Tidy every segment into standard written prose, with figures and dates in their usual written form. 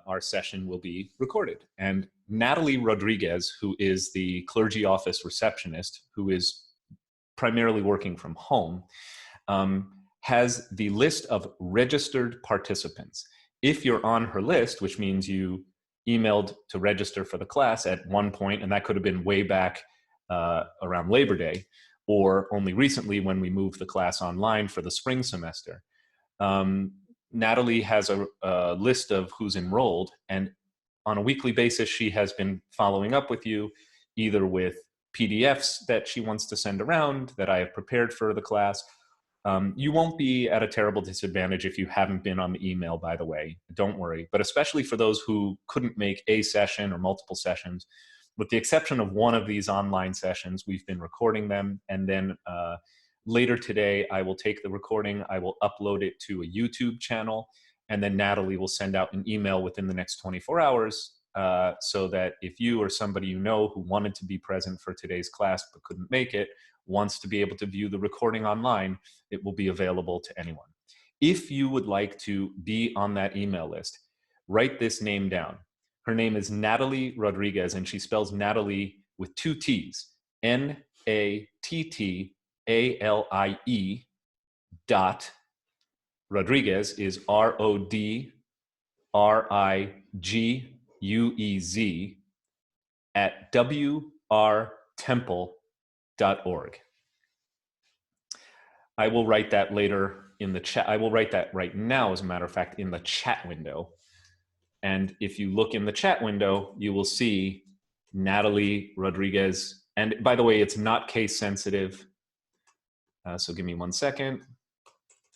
our session will be recorded. And Natalie Rodriguez, who is the clergy office receptionist, who is primarily working from home, has the list of registered participants. If you're on her list, which means you emailed to register for the class at one point, and that could have been way back around Labor Day, or only recently when we moved the class online for the spring semester. Natalie has a list of who's enrolled, and on a weekly basis, she has been following up with you, either with PDFs that she wants to send around that I have prepared for the class. You won't be at a terrible disadvantage if you haven't been on the email, by the way, don't worry. But especially for those who couldn't make a session or multiple sessions, with the exception of one of these online sessions, we've been recording them. And then later today, I will take the recording, I will upload it to a YouTube channel, and then Natalie will send out an email within the next 24 hours so that if you or somebody you know who wanted to be present for today's class but couldn't make it, wants to be able to view the recording online, it will be available to anyone. If you would like to be on that email list, write this name down. Her name is Natalie Rodriguez, and she spells Natalie with two T's, N-A-T-T-A-L-I-E dot Rodriguez is R-O-D-R-I-G-U-E-Z at wrtemple.org. I will write that later in the chat. I will write that right now, as a matter of fact, in the chat window. And if you look in the chat window, you will see Natalie Rodriguez. And by the way, it's not case sensitive. So give me 1 second.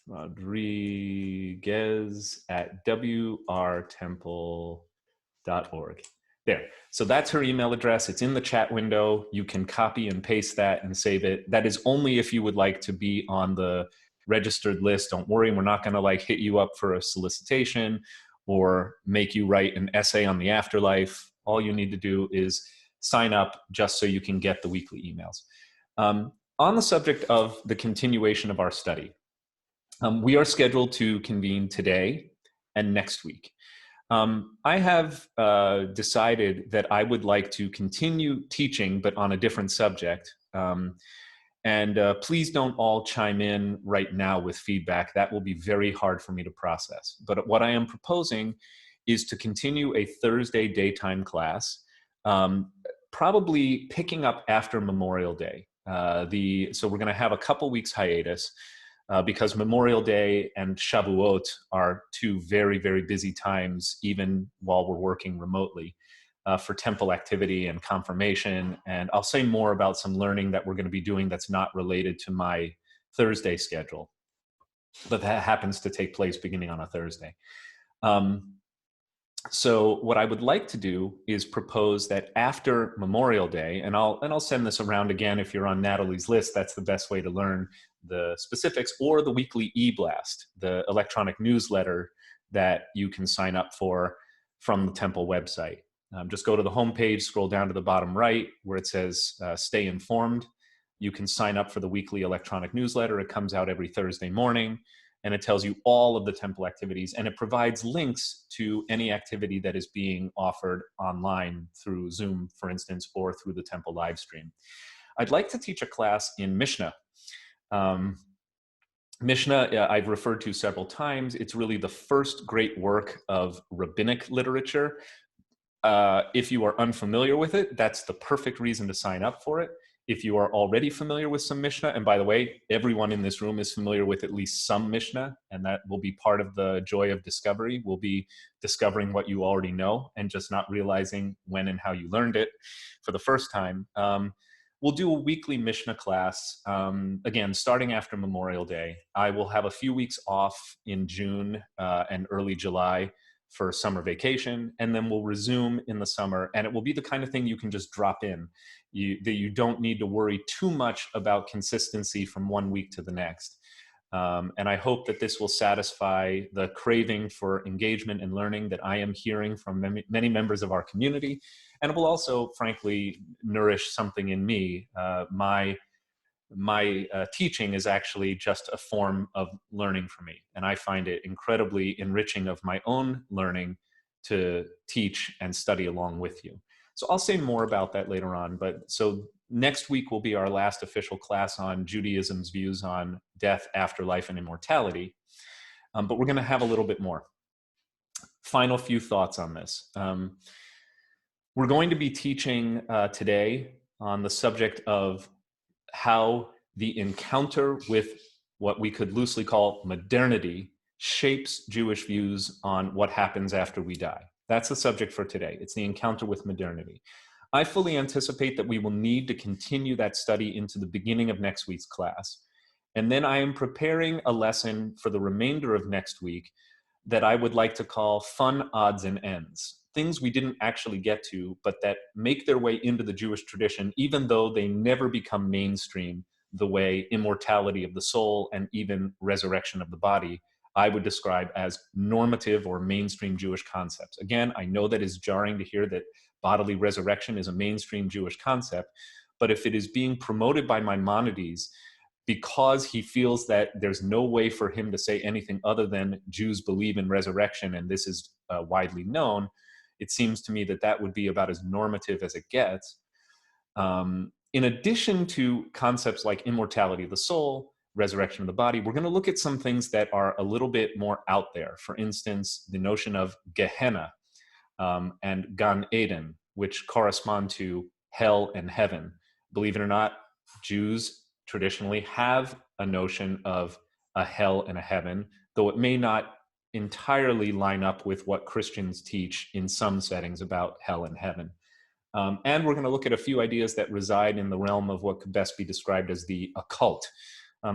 Rodriguez at wrtemple.org. There. So that's her email address. It's in the chat window. You can copy and paste that and save it. That is only if you would like to be on the registered list. Don't worry, we're not going to like hit you up for a solicitation or make you write an essay on the afterlife. All you need to do is sign up just so you can get the weekly emails. On the subject of the continuation of our study, we are scheduled to convene today and next week. I have decided that I would like to continue teaching, but on a different subject. Please don't all chime in right now with feedback. That will be very hard for me to process. But what I am proposing is to continue a Thursday daytime class, probably picking up after Memorial Day. So we're going to have a couple weeks hiatus. Because Memorial Day and Shavuot are two very, very busy times, even while we're working remotely, for temple activity and confirmation. And I'll say more about some learning that we're going to be doing that's not related to my Thursday schedule, but that happens to take place beginning on a Thursday. So what I would like to do is propose that after Memorial Day, and I'll send this around again if you're on Natalie's list. That's the best way to learn the specifics, or the weekly e-blast, the electronic newsletter that you can sign up for from the temple website. Just go to the homepage, scroll down to the bottom right where it says stay informed. You can sign up for the weekly electronic newsletter. It comes out every Thursday morning, and it tells you all of the temple activities, and it provides links to any activity that is being offered online through Zoom, for instance, or through the temple live stream. I'd like to teach a class in Mishnah. Mishnah, I've referred to several times. It's really the first great work of rabbinic literature. If you are unfamiliar with it, that's the perfect reason to sign up for it. If you are already familiar with some Mishnah, and by the way, everyone in this room is familiar with at least some Mishnah, and that will be part of the joy of discovery. We'll be discovering what you already know and just not realizing when and how you learned it for the first time. We'll do a weekly Mishnah class, again, starting after Memorial Day. I will have a few weeks off in June and early July for summer vacation, and then we'll resume in the summer, and it will be the kind of thing you can just drop in. That you don't need to worry too much about consistency from one week to the next. And I hope that this will satisfy the craving for engagement and learning that I am hearing from many members of our community. And it will also, frankly, nourish something in me. My teaching is actually just a form of learning for me. And I find it incredibly enriching of my own learning to teach and study along with you. So I'll say more about that later on. But so next week will be our last official class on Judaism's views on death, afterlife, and immortality. But we're going to have a little bit more. Final few thoughts on this. We're going to be teaching today on the subject of how the encounter with what we could loosely call modernity shapes Jewish views on what happens after we die. That's the subject for today. It's the encounter with modernity. I fully anticipate that we will need to continue that study into the beginning of next week's class. And then I am preparing a lesson for the remainder of next week that I would like to call fun odds and ends. Things we didn't actually get to, but that make their way into the Jewish tradition, even though they never become mainstream the way immortality of the soul and even resurrection of the body I would describe as normative or mainstream Jewish concepts. Again, I know that is jarring to hear that bodily resurrection is a mainstream Jewish concept, but if it is being promoted by Maimonides because he feels that there's no way for him to say anything other than Jews believe in resurrection and this is widely known, it seems to me that that would be about as normative as it gets. In addition to concepts like immortality of the soul, resurrection of the body, we're going to look at some things that are a little bit more out there. For instance, the notion of Gehenna and Gan Eden, which correspond to hell and heaven. Believe it or not, Jews traditionally have a notion of a hell and a heaven, though it may not entirely line up with what Christians teach in some settings about hell and heaven. And we're going to look at a few ideas that reside in the realm of what could best be described as the occult.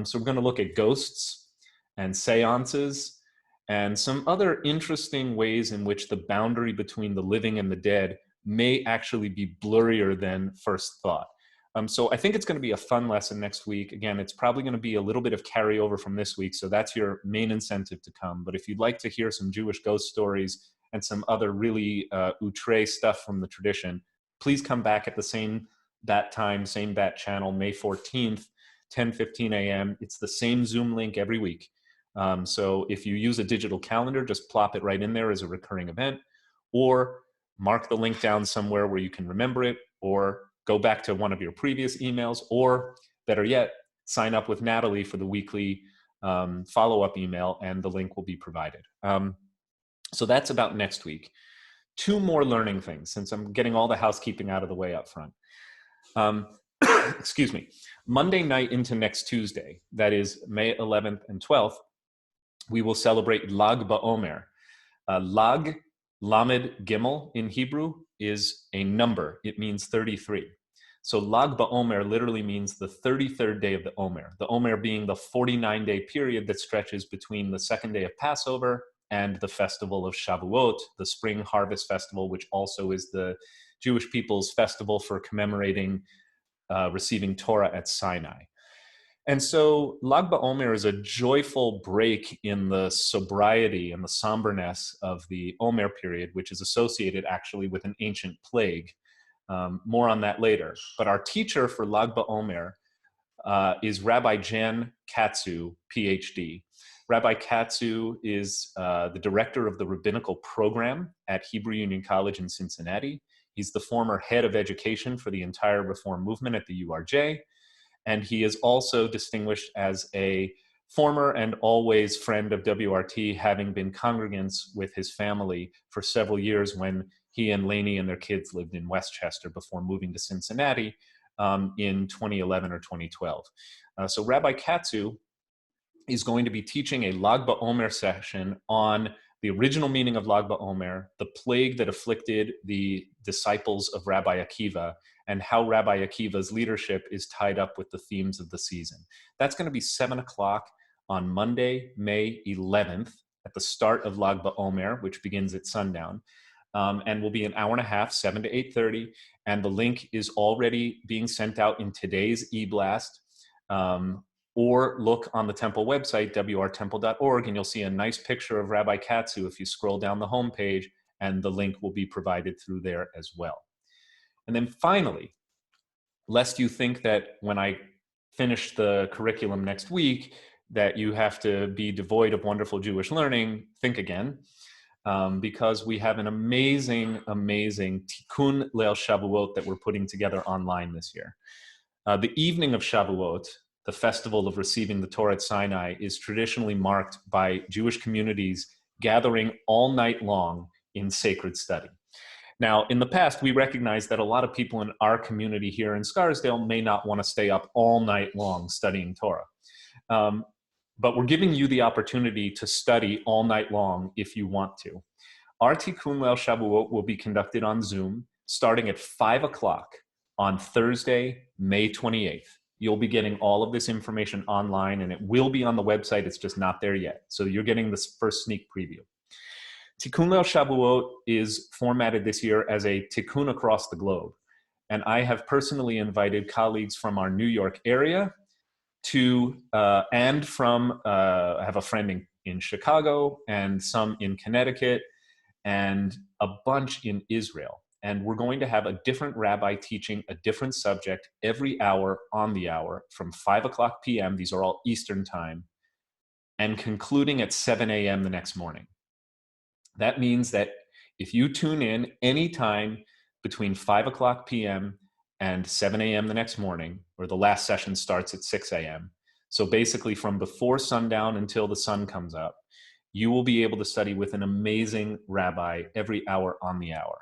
So we're going to look at ghosts and seances and some other interesting ways in which the boundary between the living and the dead may actually be blurrier than first thought. So I think it's going to be a fun lesson next week. Again, it's probably going to be a little bit of carryover from this week, so that's your main incentive to come. But if you'd like to hear some Jewish ghost stories and some other really outre stuff from the tradition, please come back at that time, same bat channel, May 14th, 10:15 a.m. It's the same Zoom link every week. So if you use a digital calendar, just plop it right in there as a recurring event, or mark the link down somewhere where you can remember it, or go back to one of your previous emails, or better yet, sign up with Natalie for the weekly follow-up email, and the link will be provided. So that's about next week. Two more learning things, since I'm getting all the housekeeping out of the way up front. Excuse me. Monday night into next Tuesday, that is May 11th and 12th, we will celebrate Lag BaOmer. Lag, Lamed Gimel in Hebrew, is a number. It means 33. So Lag BaOmer literally means the 33rd day of the Omer. The Omer being the 49-day period that stretches between the second day of Passover and the festival of Shavuot, the spring harvest festival, which also is the Jewish people's festival for commemorating receiving Torah at Sinai. And so Lag BaOmer is a joyful break in the sobriety and the somberness of the Omer period, which is associated actually with an ancient plague. More on that later. But our teacher for Lag BaOmer is Rabbi Jan Katsu, PhD. Rabbi Katsu is the director of the rabbinical program at Hebrew Union College in Cincinnati. He's the former head of education for the entire Reform movement at the URJ. And he is also distinguished as a former and always friend of WRT, having been congregants with his family for several years when he and Lainey and their kids lived in Westchester before moving to Cincinnati in 2011 or 2012. So Rabbi Katsu is going to be teaching a Lag BaOmer session on the original meaning of Lag BaOmer, the plague that afflicted the disciples of Rabbi Akiva, and how Rabbi Akiva's leadership is tied up with the themes of the season. That's going to be 7 o'clock on Monday, May 11th, at the start of Lag BaOmer, which begins at sundown, and will be an hour and a half, 7 to 8:30. And the link is already being sent out in today's e-blast. Or look on the temple website, wrtemple.org, and you'll see a nice picture of Rabbi Katsu if you scroll down the homepage, and the link will be provided through there as well. And then finally, lest you think that when I finish the curriculum next week, that you have to be devoid of wonderful Jewish learning, think again. because we have an amazing, amazing Tikkun Leil Shavuot that we're putting together online this year. The evening of Shavuot, the festival of receiving the Torah at Sinai, is traditionally marked by Jewish communities gathering all night long in sacred study. Now, in the past, we recognize that a lot of people in our community here in Scarsdale may not want to stay up all night long studying Torah. But we're giving you the opportunity to study all night long if you want to. Our Tikkun Leil Shavuot will be conducted on Zoom starting at 5 o'clock on Thursday, May 28th. You'll be getting all of this information online, and it will be on the website. It's just not there yet. So you're getting this first sneak preview. Tikkun Leil Shavuot is formatted this year as a Tikkun across the globe. And I have personally invited colleagues from our New York area and from, I have a friend in Chicago and some in Connecticut and a bunch in Israel. And we're going to have a different rabbi teaching a different subject every hour on the hour from 5 o'clock p.m. These are all Eastern time, and concluding at 7 a.m. the next morning. That means that if you tune in anytime between 5 o'clock p.m. and 7 a.m. the next morning, or the last session starts at 6 a.m., so basically from before sundown until the sun comes up, you will be able to study with an amazing rabbi every hour on the hour.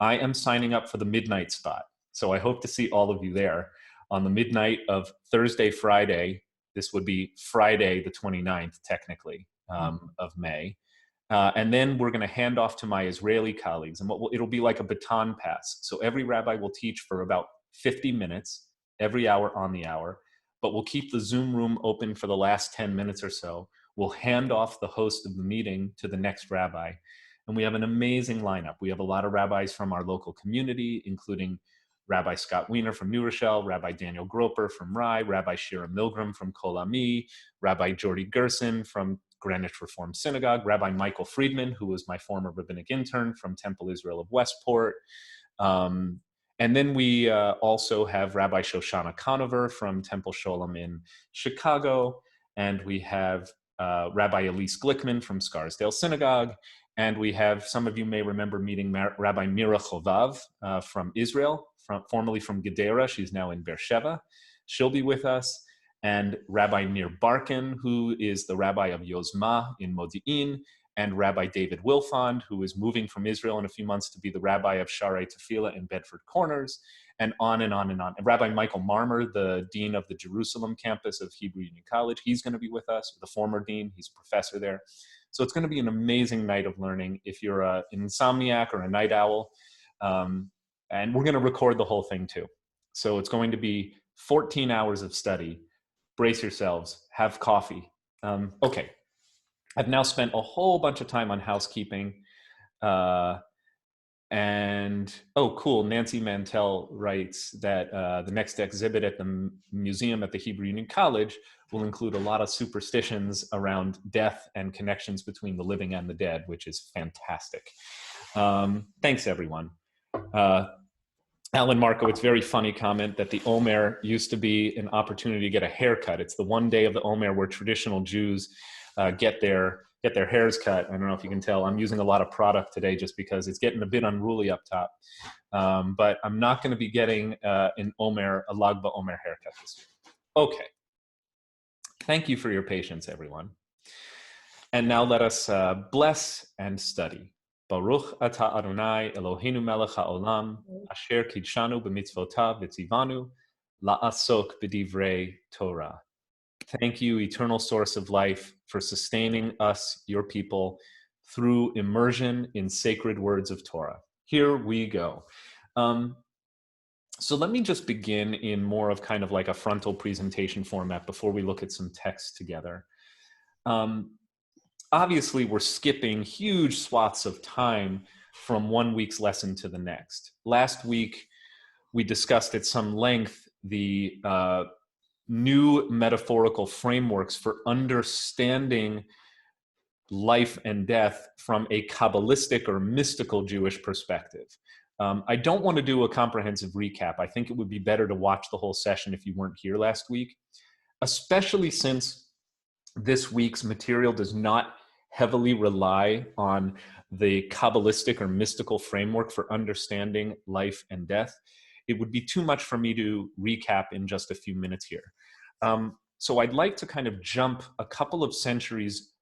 I am signing up for the midnight spot, so I hope to see all of you there on the midnight of Thursday, Friday. This would be Friday the 29th, technically, of May. And then we're going to hand off to my Israeli colleagues, and it'll be like a baton pass. So every rabbi will teach for about 50 minutes every hour on the hour, but we'll keep the Zoom room open for the last 10 minutes or so. We'll hand off the host of the meeting to the next rabbi. And we have an amazing lineup. We have a lot of rabbis from our local community, including Rabbi Scott Wiener from New Rochelle, Rabbi Daniel Groper from Rye, Rabbi Shira Milgram from Kol Ami, Rabbi Jordy Gerson from Greenwich Reform Synagogue, Rabbi Michael Friedman, who was my former rabbinic intern from Temple Israel of Westport. And then we also have Rabbi Shoshana Conover from Temple Sholem in Chicago. And we have Rabbi Elise Glickman from Scarsdale Synagogue. And we have, some of you may remember meeting Rabbi Mira Chovav from Israel, formerly from Gedera. She's now in Beersheba. She'll be with us. And Rabbi Nir Barkin, who is the rabbi of Yozma in Modi'in, and Rabbi David Wilfond, who is moving from Israel in a few months to be the rabbi of Sharei Tefillah in Bedford Corners, and on and on and on. And Rabbi Michael Marmer, the dean of the Jerusalem campus of Hebrew Union College, he's going to be with us, the former dean, he's a professor there. So it's going to be an amazing night of learning if you're an insomniac or a night owl. And we're going to record the whole thing too. So it's going to be 14 hours of study. Brace yourselves, have coffee. Okay, I've now spent a whole bunch of time on housekeeping. And, oh, cool, Nancy Mantell writes that the next exhibit at the museum at the Hebrew Union College will include a lot of superstitions around death and connections between the living and the dead, which is fantastic. Thanks, everyone. Alan Markowitz, very funny comment that the Omer used to be an opportunity to get a haircut. It's the one day of the Omer where traditional Jews get their hairs cut. I don't know if you can tell. I'm using a lot of product today just because it's getting a bit unruly up top. But I'm not going to be getting a Lag BaOmer haircut this year. Okay. Thank you for your patience, everyone. And now let us bless and study. Baruch atah Adonai Eloheinu melech haolam, asher kidshanu b'mitzvotav v'tzivanu, la'asok b'divrei Torah. Thank you, eternal source of life, for sustaining us, your people, through immersion in sacred words of Torah. Here we go. So let me just begin in more of kind of like a frontal presentation format before we look at some text together. Obviously, we're skipping huge swaths of time from one week's lesson to the next. Last week, we discussed at some length the new metaphorical frameworks for understanding life and death from a Kabbalistic or mystical Jewish perspective. I don't want to do a comprehensive recap. I think it would be better to watch the whole session if you weren't here last week, especially since this week's material does not heavily rely on the Kabbalistic or mystical framework for understanding life and death. It would be too much for me to recap in just a few minutes here. So I'd like to kind of jump a couple of centuries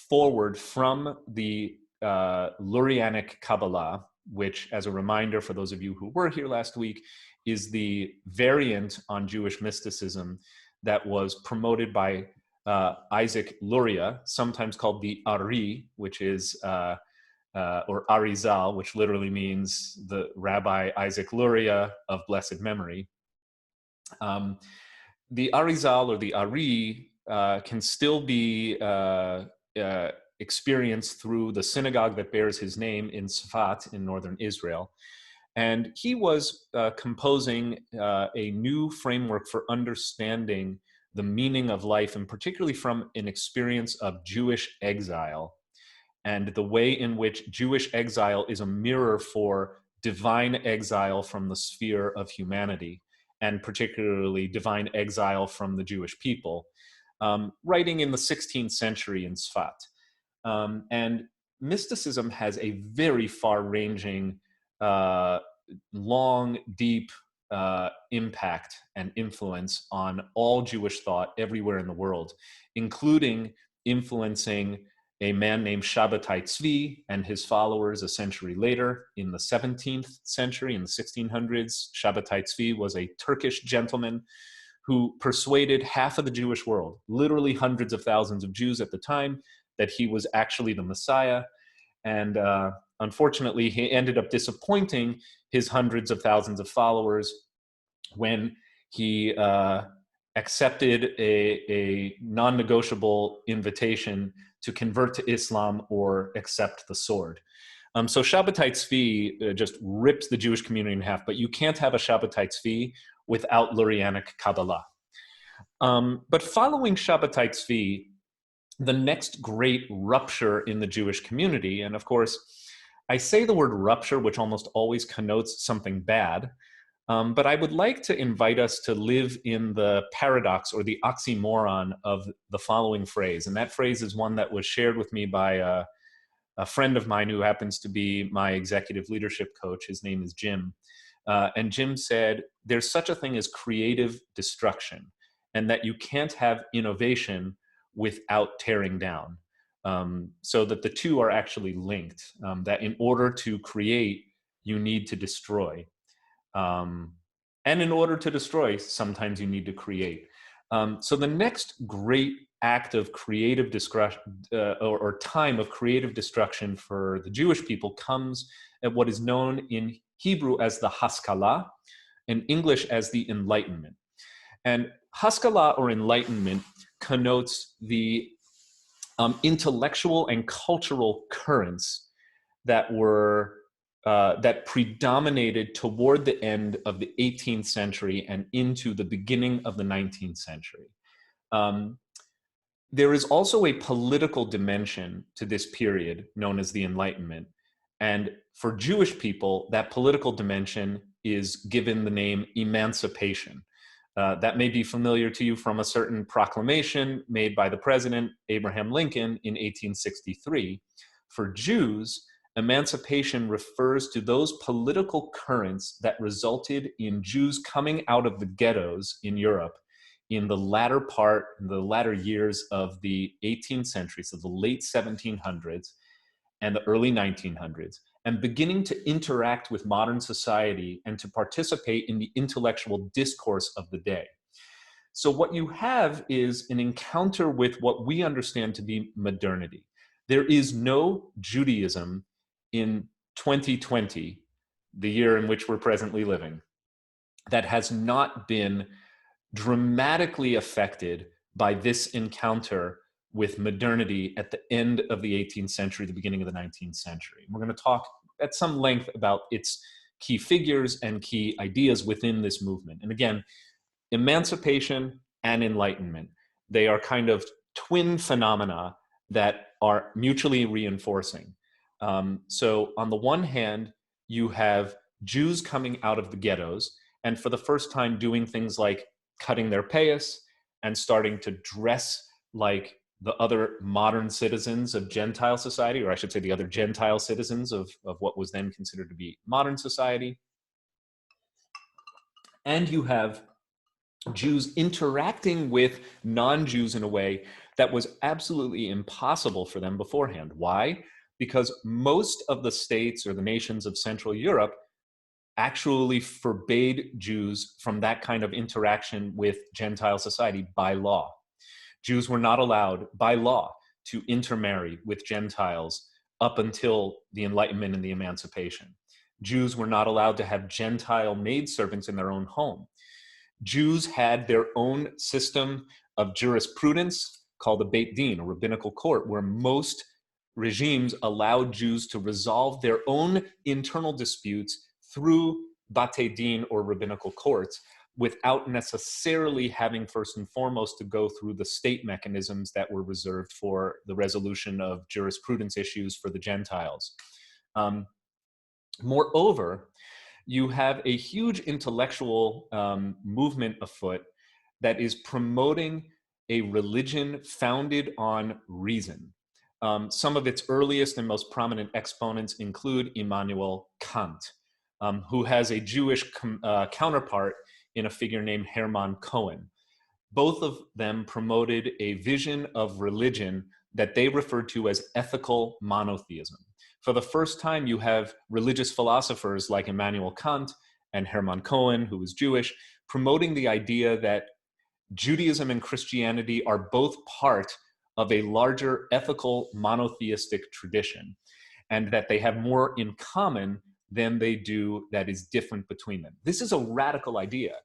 forward from the Lurianic Kabbalah, which, as a reminder for those of you who were here last week, is the variant on Jewish mysticism that was promoted by Isaac Luria, sometimes called the Ari, which is, or Arizal, which literally means the Rabbi Isaac Luria of blessed memory. The Arizal or the Ari can still be experienced through the synagogue that bears his name in Sfat in northern Israel. And he was composing a new framework for understanding the meaning of life, and particularly from an experience of Jewish exile, and the way in which Jewish exile is a mirror for divine exile from the sphere of humanity, and particularly divine exile from the Jewish people, writing in the 16th century in Sfat. And mysticism has a very far-ranging, long, deep impact and influence on all Jewish thought everywhere in the world, including influencing a man named Shabbatai Tzvi and his followers a century later in the 17th century, in the 1600s. Shabbatai Tzvi was a Turkish gentleman who persuaded half of the Jewish world, literally hundreds of thousands of Jews at the time, that he was actually the Messiah. And unfortunately, he ended up disappointing his hundreds of thousands of followers when he accepted a non-negotiable invitation to convert to Islam or accept the sword. So Shabbatai Tzvi just ripped the Jewish community in half, but you can't have a Shabbatai Tzvi without Lurianic Kabbalah. But following Shabbatai Tzvi, the next great rupture in the Jewish community, and of course, I say the word rupture, which almost always connotes something bad, but I would like to invite us to live in the paradox or the oxymoron of the following phrase. And that phrase is one that was shared with me by a friend of mine who happens to be my executive leadership coach. His name is Jim. And Jim said, there's such a thing as creative destruction, and that you can't have innovation without tearing down. So that the two are actually linked, that in order to create, you need to destroy. And in order to destroy, sometimes you need to create. So the next great act of creative destruction, or time of creative destruction for the Jewish people, comes at what is known in Hebrew as the Haskalah, in English as the Enlightenment. And Haskalah or Enlightenment connotes the intellectual and cultural currents that were that predominated toward the end of the 18th century and into the beginning of the 19th century. There is also a political dimension to this period known as the Enlightenment. And for Jewish people, that political dimension is given the name emancipation. That may be familiar to you from a certain proclamation made by the president, Abraham Lincoln, in 1863. For Jews, emancipation refers to those political currents that resulted in Jews coming out of the ghettos in Europe in the latter years of the 18th century, so the late 1700s and the early 1900s, and beginning to interact with modern society and to participate in the intellectual discourse of the day. So what you have is an encounter with what we understand to be modernity. There is no Judaism in 2020, the year in which we're presently living, that has not been dramatically affected by this encounter with modernity at the end of the 18th century, the beginning of the 19th century. We're going to talk at some length about its key figures and key ideas within this movement. And again, emancipation and enlightenment, they are kind of twin phenomena that are mutually reinforcing. So on the one hand, you have Jews coming out of the ghettos and for the first time doing things like cutting their payas and starting to dress like the other modern citizens of Gentile society, or I should say the other Gentile citizens of what was then considered to be modern society. And you have Jews interacting with non-Jews in a way that was absolutely impossible for them beforehand. Why? Because most of the states or the nations of Central Europe actually forbade Jews from that kind of interaction with Gentile society by law. Jews were not allowed by law to intermarry with Gentiles up until the Enlightenment and the Emancipation. Jews were not allowed to have Gentile maidservants in their own home. Jews had their own system of jurisprudence called the Beit Din, a rabbinical court, where most regimes allowed Jews to resolve their own internal disputes through Batei Din or rabbinical courts without necessarily having first and foremost to go through the state mechanisms that were reserved for the resolution of jurisprudence issues for the Gentiles. Moreover, you have a huge intellectual movement afoot that is promoting a religion founded on reason. Some of its earliest and most prominent exponents include Immanuel Kant, who has a Jewish counterpart in a figure named Hermann Cohen. Both of them promoted a vision of religion that they referred to as ethical monotheism. For the first time, you have religious philosophers like Immanuel Kant and Hermann Cohen, who was Jewish, promoting the idea that Judaism and Christianity are both part of a larger ethical monotheistic tradition, and that they have more in common than they do that is different between them. This is a radical idea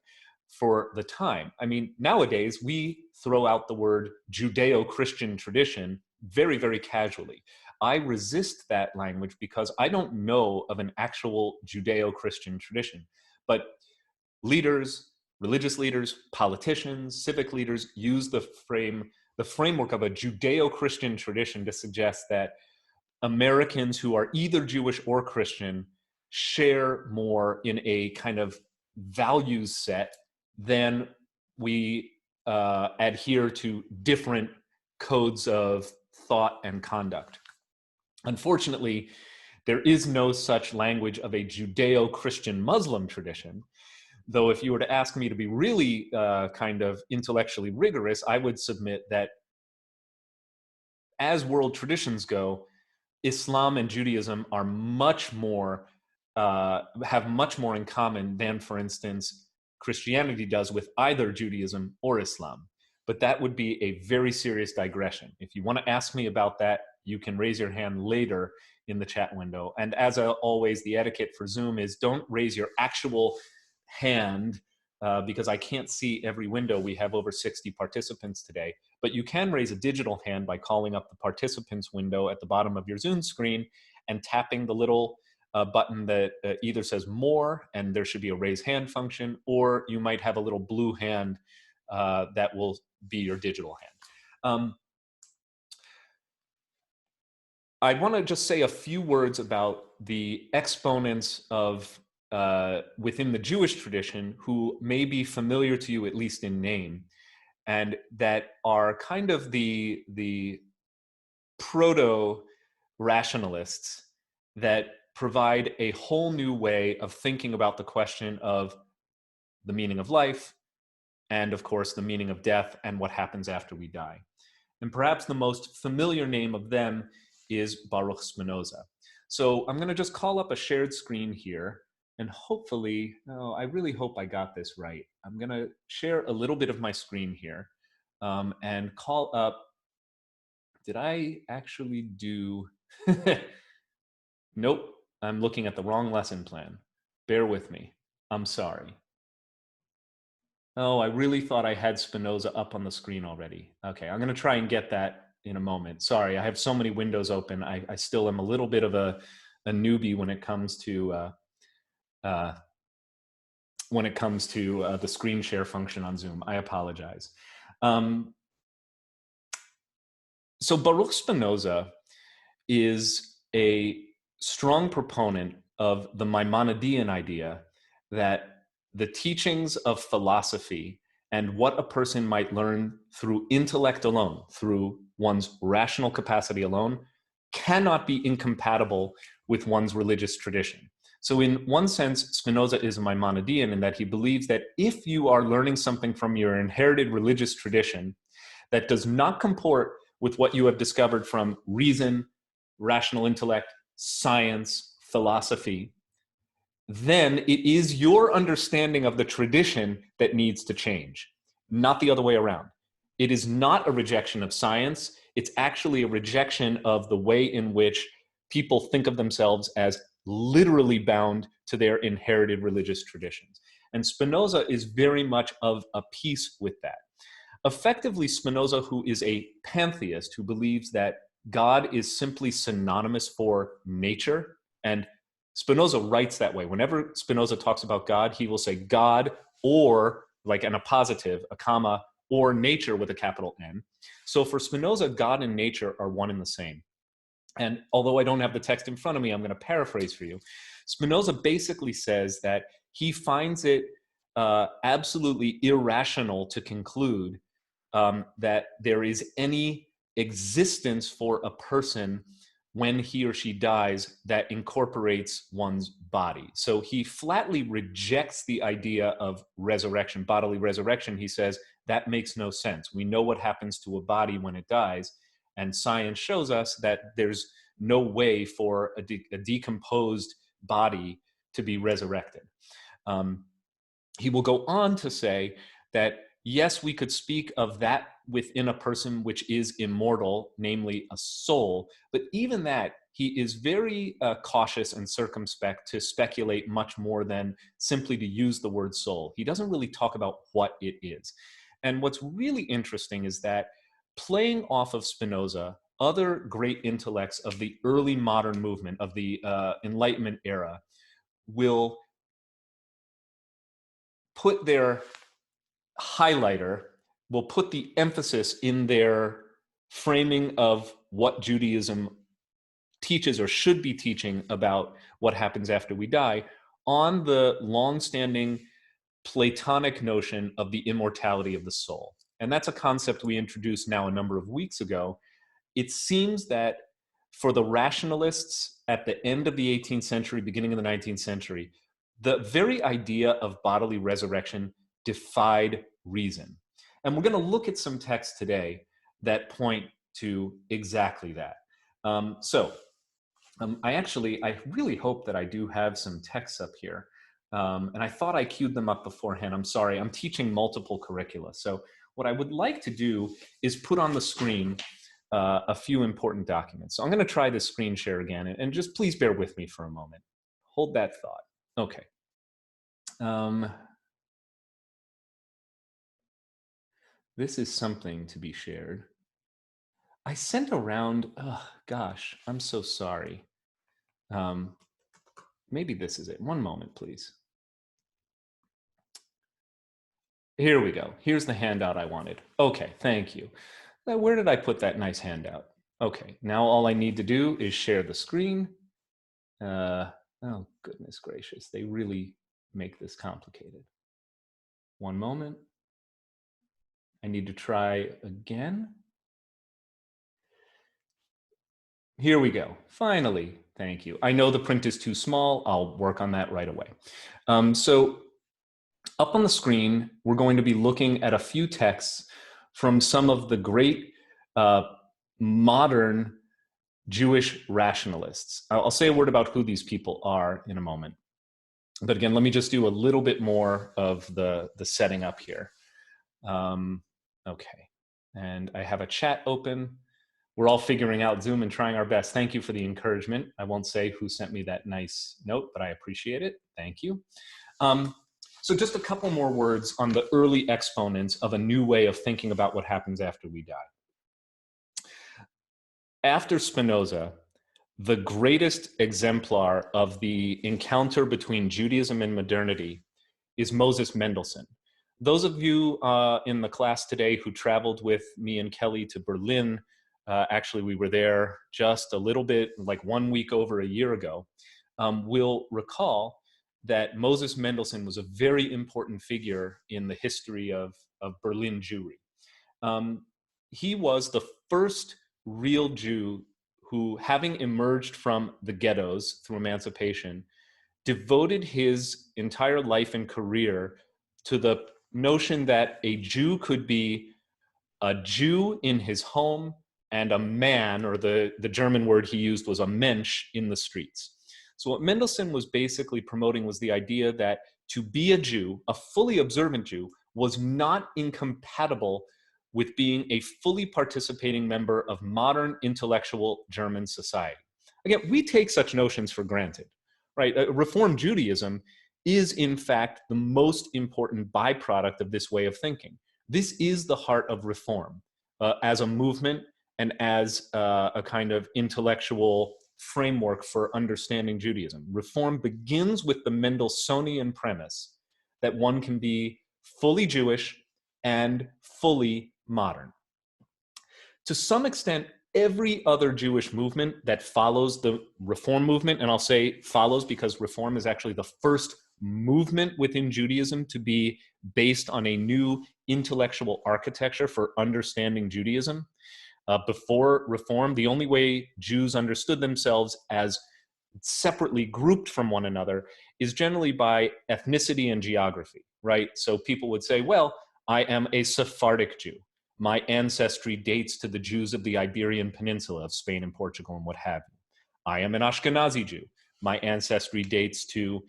for the time. I mean, nowadays, we throw out the word Judeo-Christian tradition very, very casually. I resist that language because I don't know of an actual Judeo-Christian tradition. But leaders, religious leaders, politicians, civic leaders use the framework of a Judeo-Christian tradition to suggest that Americans who are either Jewish or Christian share more in a kind of values set than we adhere to different codes of thought and conduct. Unfortunately, there is no such language of a Judeo-Christian Muslim tradition, though if you were to ask me to be really kind of intellectually rigorous, I would submit that as world traditions go, Islam and Judaism are much more, have much more in common than, for instance, Christianity does with either Judaism or Islam. But that would be a very serious digression. If you want to ask me about that, you can raise your hand later in the chat window. And as always, the etiquette for Zoom is don't raise your actual hand because I can't see every window. We have over 60 participants today. But you can raise a digital hand by calling up the participants window at the bottom of your Zoom screen and tapping the little button that either says more, and there should be a raise hand function, or you might have a little blue hand that will be your digital hand. I want to just say a few words about the exponents of within the Jewish tradition who may be familiar to you, at least in name, and that are kind of the proto-rationalists that provide a whole new way of thinking about the question of the meaning of life, and of course, the meaning of death and what happens after we die. And perhaps the most familiar name of them is Baruch Spinoza. So I'm going to just call up a shared screen here, and hopefully, I really hope I got this right. I'm going to share a little bit of my screen here and call up, did I actually do, nope, I'm looking at the wrong lesson plan. Bear with me, I'm sorry. Oh, I really thought I had Spinoza up on the screen already. Okay, I'm going to try and get that in a moment. Sorry, I have so many windows open. I still am a little bit of a newbie when it comes to the screen share function on Zoom. I apologize. So Baruch Spinoza is a strong proponent of the Maimonidean idea that the teachings of philosophy and what a person might learn through intellect alone, through one's rational capacity alone cannot be incompatible with one's religious tradition. So in one sense, Spinoza is a Maimonidean in that he believes that if you are learning something from your inherited religious tradition that does not comport with what you have discovered from reason, rational intellect, science, philosophy, then it is your understanding of the tradition that needs to change, not the other way around. It is not a rejection of science. It's actually a rejection of the way in which people think of themselves as literally bound to their inherited religious traditions. And Spinoza is very much of a piece with that. Effectively, Spinoza, who is a pantheist, who believes that God is simply synonymous for nature, and Spinoza writes that way. Whenever Spinoza talks about God, he will say God or, like an appositive, a comma, or nature with a capital N. So for Spinoza, God and nature are one and the same. And although I don't have the text in front of me, I'm going to paraphrase for you. Spinoza basically says that he finds it absolutely irrational to conclude that there is any existence for a person when he or she dies that incorporates one's body. So he flatly rejects the idea of resurrection, bodily resurrection. He says that makes no sense. We know what happens to a body when it dies, and science shows us that there's no way for a decomposed body to be resurrected. He will go on to say that yes, we could speak of that within a person which is immortal, namely a soul, but even that, he is very cautious and circumspect to speculate much more than simply to use the word soul. He doesn't really talk about what it is. And what's really interesting is that playing off of Spinoza, other great intellects of the early modern movement, of the Enlightenment era, will put their highlighter, will put the emphasis in their framing of what Judaism teaches or should be teaching about what happens after we die on the long-standing Platonic notion of the immortality of the soul. And that's a concept we introduced now a number of weeks ago. It seems that for the rationalists at the end of the 18th century, beginning of the 19th century, the very idea of bodily resurrection defied reason. And we're going to look at some texts today that point to exactly that. I really hope that I do have some texts up here. And I thought I queued them up beforehand. I'm sorry, I'm teaching multiple curricula. So what I would like to do is put on the screen a few important documents. So I'm going to try the screen share again, and just please bear with me for a moment. Hold that thought. Okay. This is something to be shared. I sent around, oh gosh, I'm so sorry. Maybe this is it. One moment, please. Here we go. Here's the handout I wanted. Okay, thank you. Now, where did I put that nice handout? Okay, now all I need to do is share the screen. Oh, goodness gracious. They really make this complicated. One moment. I need to try again. Here we go. Finally, thank you. I know the print is too small. I'll work on that right away. So up on the screen, we're going to be looking at a few texts from some of the great modern Jewish rationalists. I'll say a word about who these people are in a moment. But again, let me just do a little bit more of the setting up here. Okay, and I have a chat open. We're all figuring out Zoom and trying our best. Thank you for the encouragement. I won't say who sent me that nice note, but I appreciate it. Thank you. So just a couple more words on the early exponents of a new way of thinking about what happens after we die. After Spinoza, the greatest exemplar of the encounter between Judaism and modernity is Moses Mendelssohn. Those of you in the class today who traveled with me and Kelly to Berlin, actually we were there just a little bit, like 1 week over a year ago, will recall that Moses Mendelssohn was a very important figure in the history of Berlin Jewry. He was the first real Jew who, having emerged from the ghettos through emancipation, devoted his entire life and career to the notion that a Jew could be a Jew in his home and a man, or the German word he used was a Mensch, in the streets. So what Mendelssohn was basically promoting was the idea that to be a Jew, a fully observant Jew, was not incompatible with being a fully participating member of modern intellectual German society. Again, we take such notions for granted, right? Reform Judaism is in fact the most important byproduct of this way of thinking. This is the heart of reform as a movement and as a kind of intellectual framework for understanding Judaism. Reform begins with the Mendelssohnian premise that one can be fully Jewish and fully modern. To some extent, every other Jewish movement that follows the Reform movement, and I'll say follows because Reform is actually the first movement within Judaism to be based on a new intellectual architecture for understanding Judaism. Before Reform, the only way Jews understood themselves as separately grouped from one another is generally by ethnicity and geography, right? So people would say, well, I am a Sephardic Jew. My ancestry dates to the Jews of the Iberian Peninsula, of Spain and Portugal and what have you. I am an Ashkenazi Jew. My ancestry dates to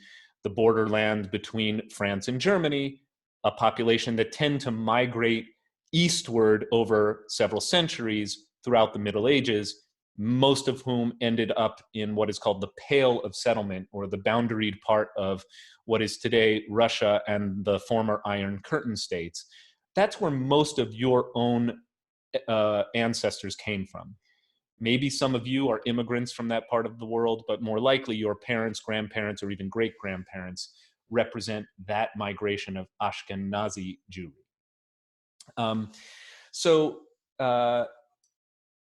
the borderland between France and Germany, a population that tend to migrate eastward over several centuries throughout the Middle Ages, most of whom ended up in what is called the Pale of Settlement, or the boundaried part of what is today Russia and the former Iron Curtain states. That's where most of your own ancestors came from. Maybe some of you are immigrants from that part of the world, but more likely your parents, grandparents, or even great-grandparents represent that migration of Ashkenazi Jewry.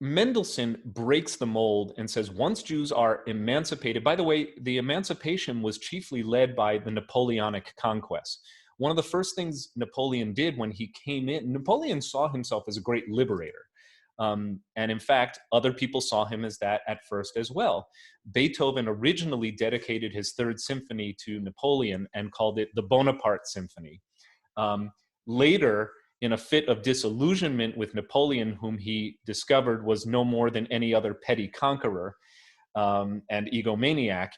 Mendelssohn breaks the mold and says once Jews are emancipated, by the way, the emancipation was chiefly led by the Napoleonic conquest. One of the first things Napoleon did when he came in, Napoleon saw himself as a great liberator. And in fact, other people saw him as that at first as well. Beethoven originally dedicated his Third Symphony to Napoleon and called it the Bonaparte Symphony. Later, in a fit of disillusionment with Napoleon, whom he discovered was no more than any other petty conqueror and egomaniac,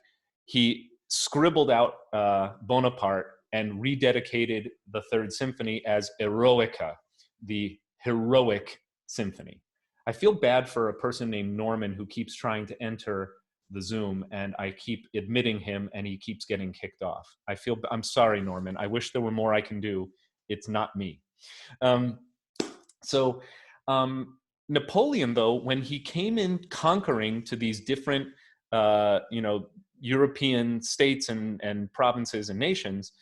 he scribbled out Bonaparte and rededicated the Third Symphony as Eroica, the heroic symphony. I feel bad for a person named Norman who keeps trying to enter the Zoom, and I keep admitting him and he keeps getting kicked off. I'm sorry, Norman. I wish there were more I can do. It's not me. Napoleon, though, when he came in conquering to these different, European states and provinces and nations,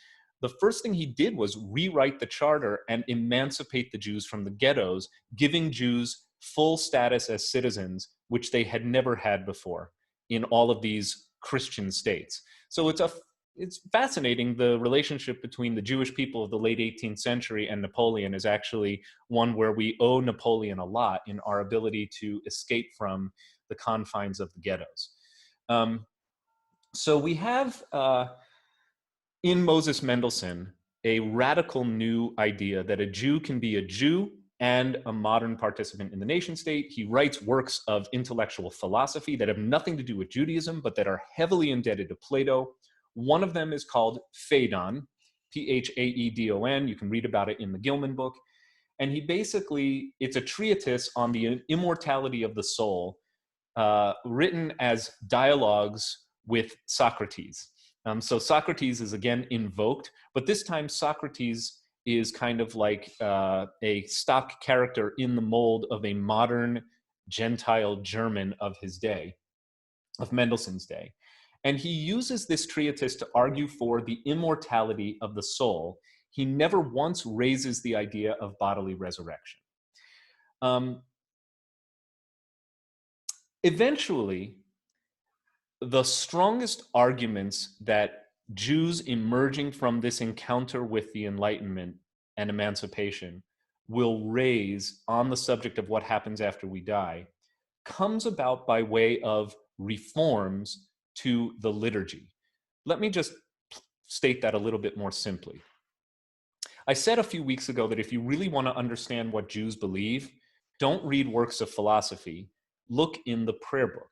the first thing he did was rewrite the charter and emancipate the Jews from the ghettos, giving Jews full status as citizens, which they had never had before in all of these Christian states. So it's fascinating. The relationship between the Jewish people of the late 18th century and Napoleon is actually one where we owe Napoleon a lot in our ability to escape from the confines of the ghettos. So we have in Moses Mendelssohn a radical new idea that a Jew can be a Jew and a modern participant in the nation state. He writes works of intellectual philosophy that have nothing to do with Judaism, but that are heavily indebted to Plato. One of them is called Phaedon, Phaedon. You can read about it in the Gilman book. And it's a treatise on the immortality of the soul, written as dialogues with Socrates. So Socrates is again invoked, but this time Socrates is kind of like a stock character in the mold of a modern Gentile German of his day, of Mendelssohn's day. And he uses this treatise to argue for the immortality of the soul. He never once raises the idea of bodily resurrection. Eventually, the strongest arguments that Jews emerging from this encounter with the Enlightenment and emancipation will raise on the subject of what happens after we die comes about by way of reforms to the liturgy. Let me just state that a little bit more simply. I said a few weeks ago that if you really want to understand what Jews believe, don't read works of philosophy, look in the prayer book.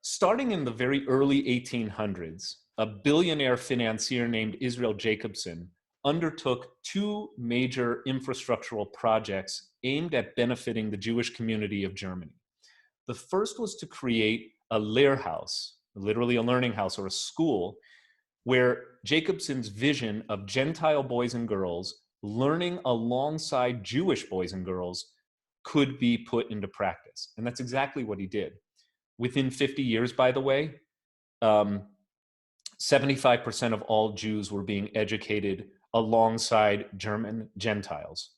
Starting in the very early 1800s, a billionaire financier named Israel Jacobson undertook two major infrastructural projects aimed at benefiting the Jewish community of Germany. The first was to create a Lehrhaus, literally a learning house or a school, where Jacobson's vision of Gentile boys and girls learning alongside Jewish boys and girls could be put into practice. And that's exactly what he did. Within 50 years, by the way, 75% of all Jews were being educated alongside German Gentiles.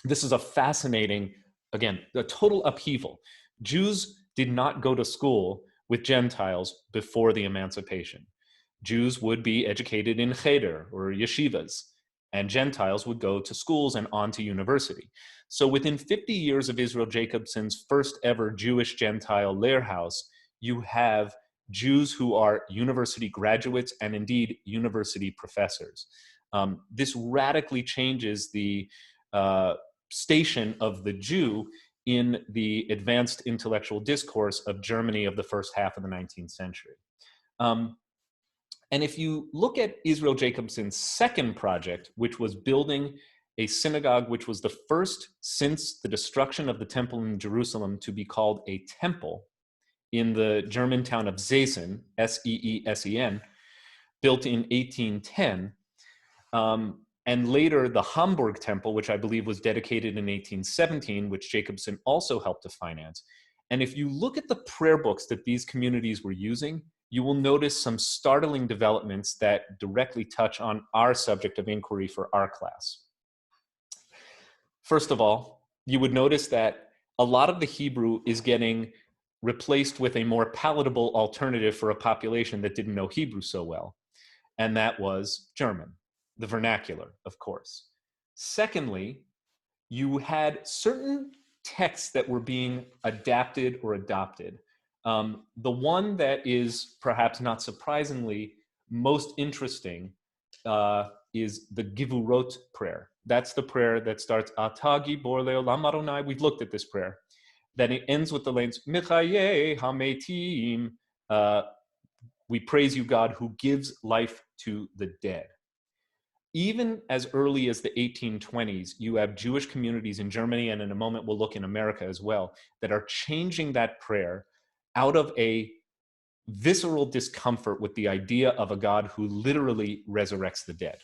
This is a fascinating, again, a total upheaval. Jews did not go to school with Gentiles before the emancipation. Jews would be educated in cheder or yeshivas, and Gentiles would go to schools and on to university. So within 50 years of Israel Jacobson's first ever Jewish Gentile Lehrhaus, you have Jews who are university graduates and indeed university professors. This radically changes the station of the Jew in the advanced intellectual discourse of Germany of the first half of the 19th century. And if you look at Israel Jacobson's second project, which was building a synagogue, which was the first since the destruction of the temple in Jerusalem to be called a temple in the German town of Seesen, S-E-E-S-E-N, built in 1810, and later the Hamburg temple, which I believe was dedicated in 1817, which Jacobson also helped to finance. And if you look at the prayer books that these communities were using, you will notice some startling developments that directly touch on our subject of inquiry for our class. First of all, you would notice that a lot of the Hebrew is getting replaced with a more palatable alternative for a population that didn't know Hebrew so well, and that was German, the vernacular, of course. Secondly, you had certain texts that were being adapted or adopted. The one that is perhaps not surprisingly most interesting is the Givurot prayer. That's the prayer that starts Ata Gibor Leolam Adonai. We've looked at this prayer. Then it ends with the lines Michaye Hametim. We praise you, God, who gives life to the dead. Even as early as the 1820s, you have Jewish communities in Germany, and in a moment we'll look in America as well, that are changing that prayer out of a visceral discomfort with the idea of a God who literally resurrects the dead.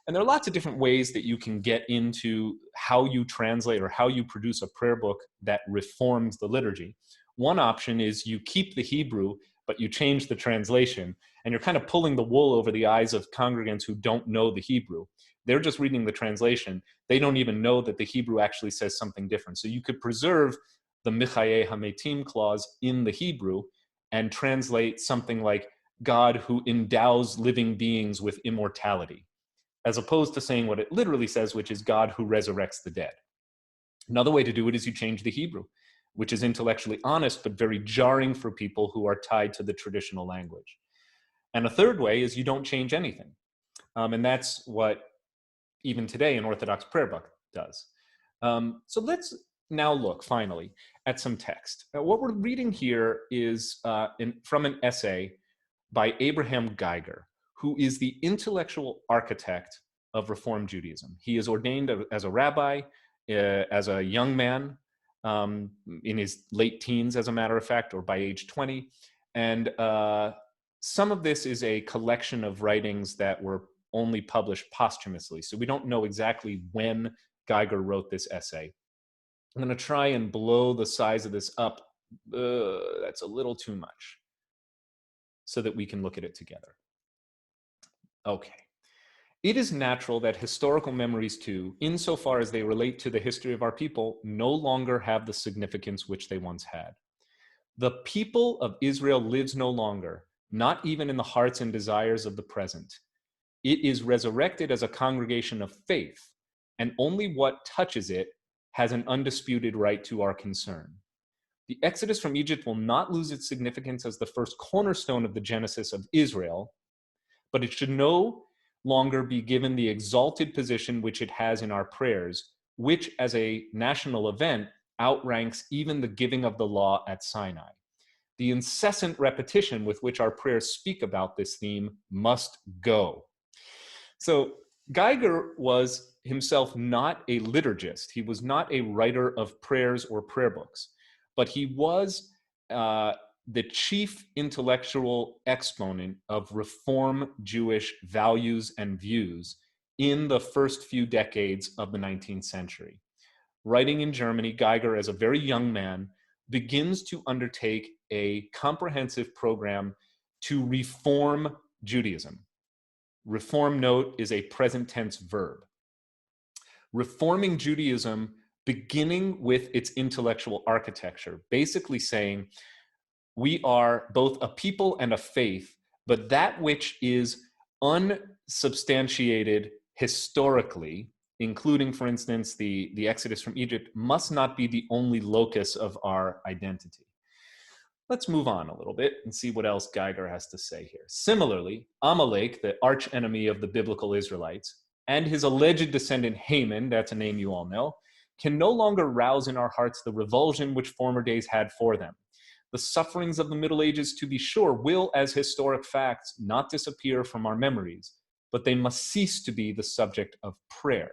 And there are lots of different ways that you can get into how you translate or how you produce a prayer book that reforms the liturgy. One option is you keep the Hebrew, but you change the translation, and you're kind of pulling the wool over the eyes of congregants who don't know the Hebrew. They're just reading the translation. They don't even know that the Hebrew actually says something different. So you could preserve the Michaye Hametim clause in the Hebrew and translate something like God who endows living beings with immortality, as opposed to saying what it literally says, which is God who resurrects the dead. Another way to do it is you change the Hebrew, which is intellectually honest, but very jarring for people who are tied to the traditional language. And a third way is you don't change anything. And that's what even today an Orthodox prayer book does. So let's now look finally at some text. Now, what we're reading here is from an essay by Abraham Geiger, who is the intellectual architect of Reform Judaism. He is ordained as a rabbi as a young man, in his late teens, as a matter of fact, or by age 20. And some of this is a collection of writings that were only published posthumously. So we don't know exactly when Geiger wrote this essay. I'm going to try and blow the size of this up. That's a little too much, so that we can look at it together. Okay. It is natural that historical memories too, insofar as they relate to the history of our people, no longer have the significance which they once had. The people of Israel lives no longer, not even in the hearts and desires of the present. It is resurrected as a congregation of faith and only what touches it has an undisputed right to our concern. The exodus from Egypt will not lose its significance as the first cornerstone of the genesis of Israel, but it should no longer be given the exalted position which it has in our prayers, which as a national event outranks even the giving of the law at Sinai. The incessant repetition with which our prayers speak about this theme must go. So Geiger was himself not a liturgist. He was not a writer of prayers or prayer books, but he was the chief intellectual exponent of Reform Jewish values and views in the first few decades of the 19th century. Writing in Germany, Geiger, as a very young man, begins to undertake a comprehensive program to reform Judaism. Reform, note, is a present tense verb. Reforming Judaism, beginning with its intellectual architecture, basically saying we are both a people and a faith, but that which is unsubstantiated historically, including, for instance, the exodus from Egypt, must not be the only locus of our identity. Let's move on a little bit and see what else Geiger has to say here. Similarly, Amalek, the archenemy of the biblical Israelites, and his alleged descendant Haman, that's a name you all know, can no longer rouse in our hearts the revulsion which former days had for them. The sufferings of the Middle Ages, to be sure, will, as historic facts, not disappear from our memories, but they must cease to be the subject of prayer.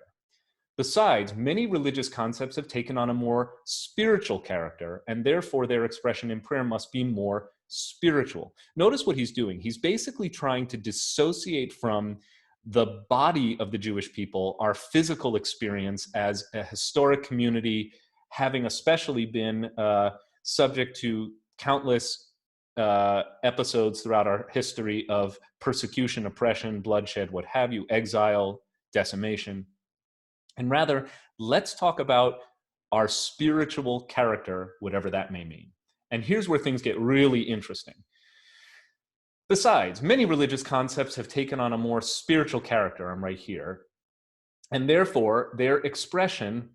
Besides, many religious concepts have taken on a more spiritual character, and therefore their expression in prayer must be more spiritual. Notice what he's doing. He's basically trying to dissociate from the body of the Jewish people, our physical experience as a historic community, having especially been subject to countless episodes throughout our history of persecution, oppression, bloodshed, what have you, exile, decimation. And rather, let's talk about our spiritual character, whatever that may mean. And here's where things get really interesting. Besides, many religious concepts have taken on a more spiritual character, I'm right here, and therefore their expression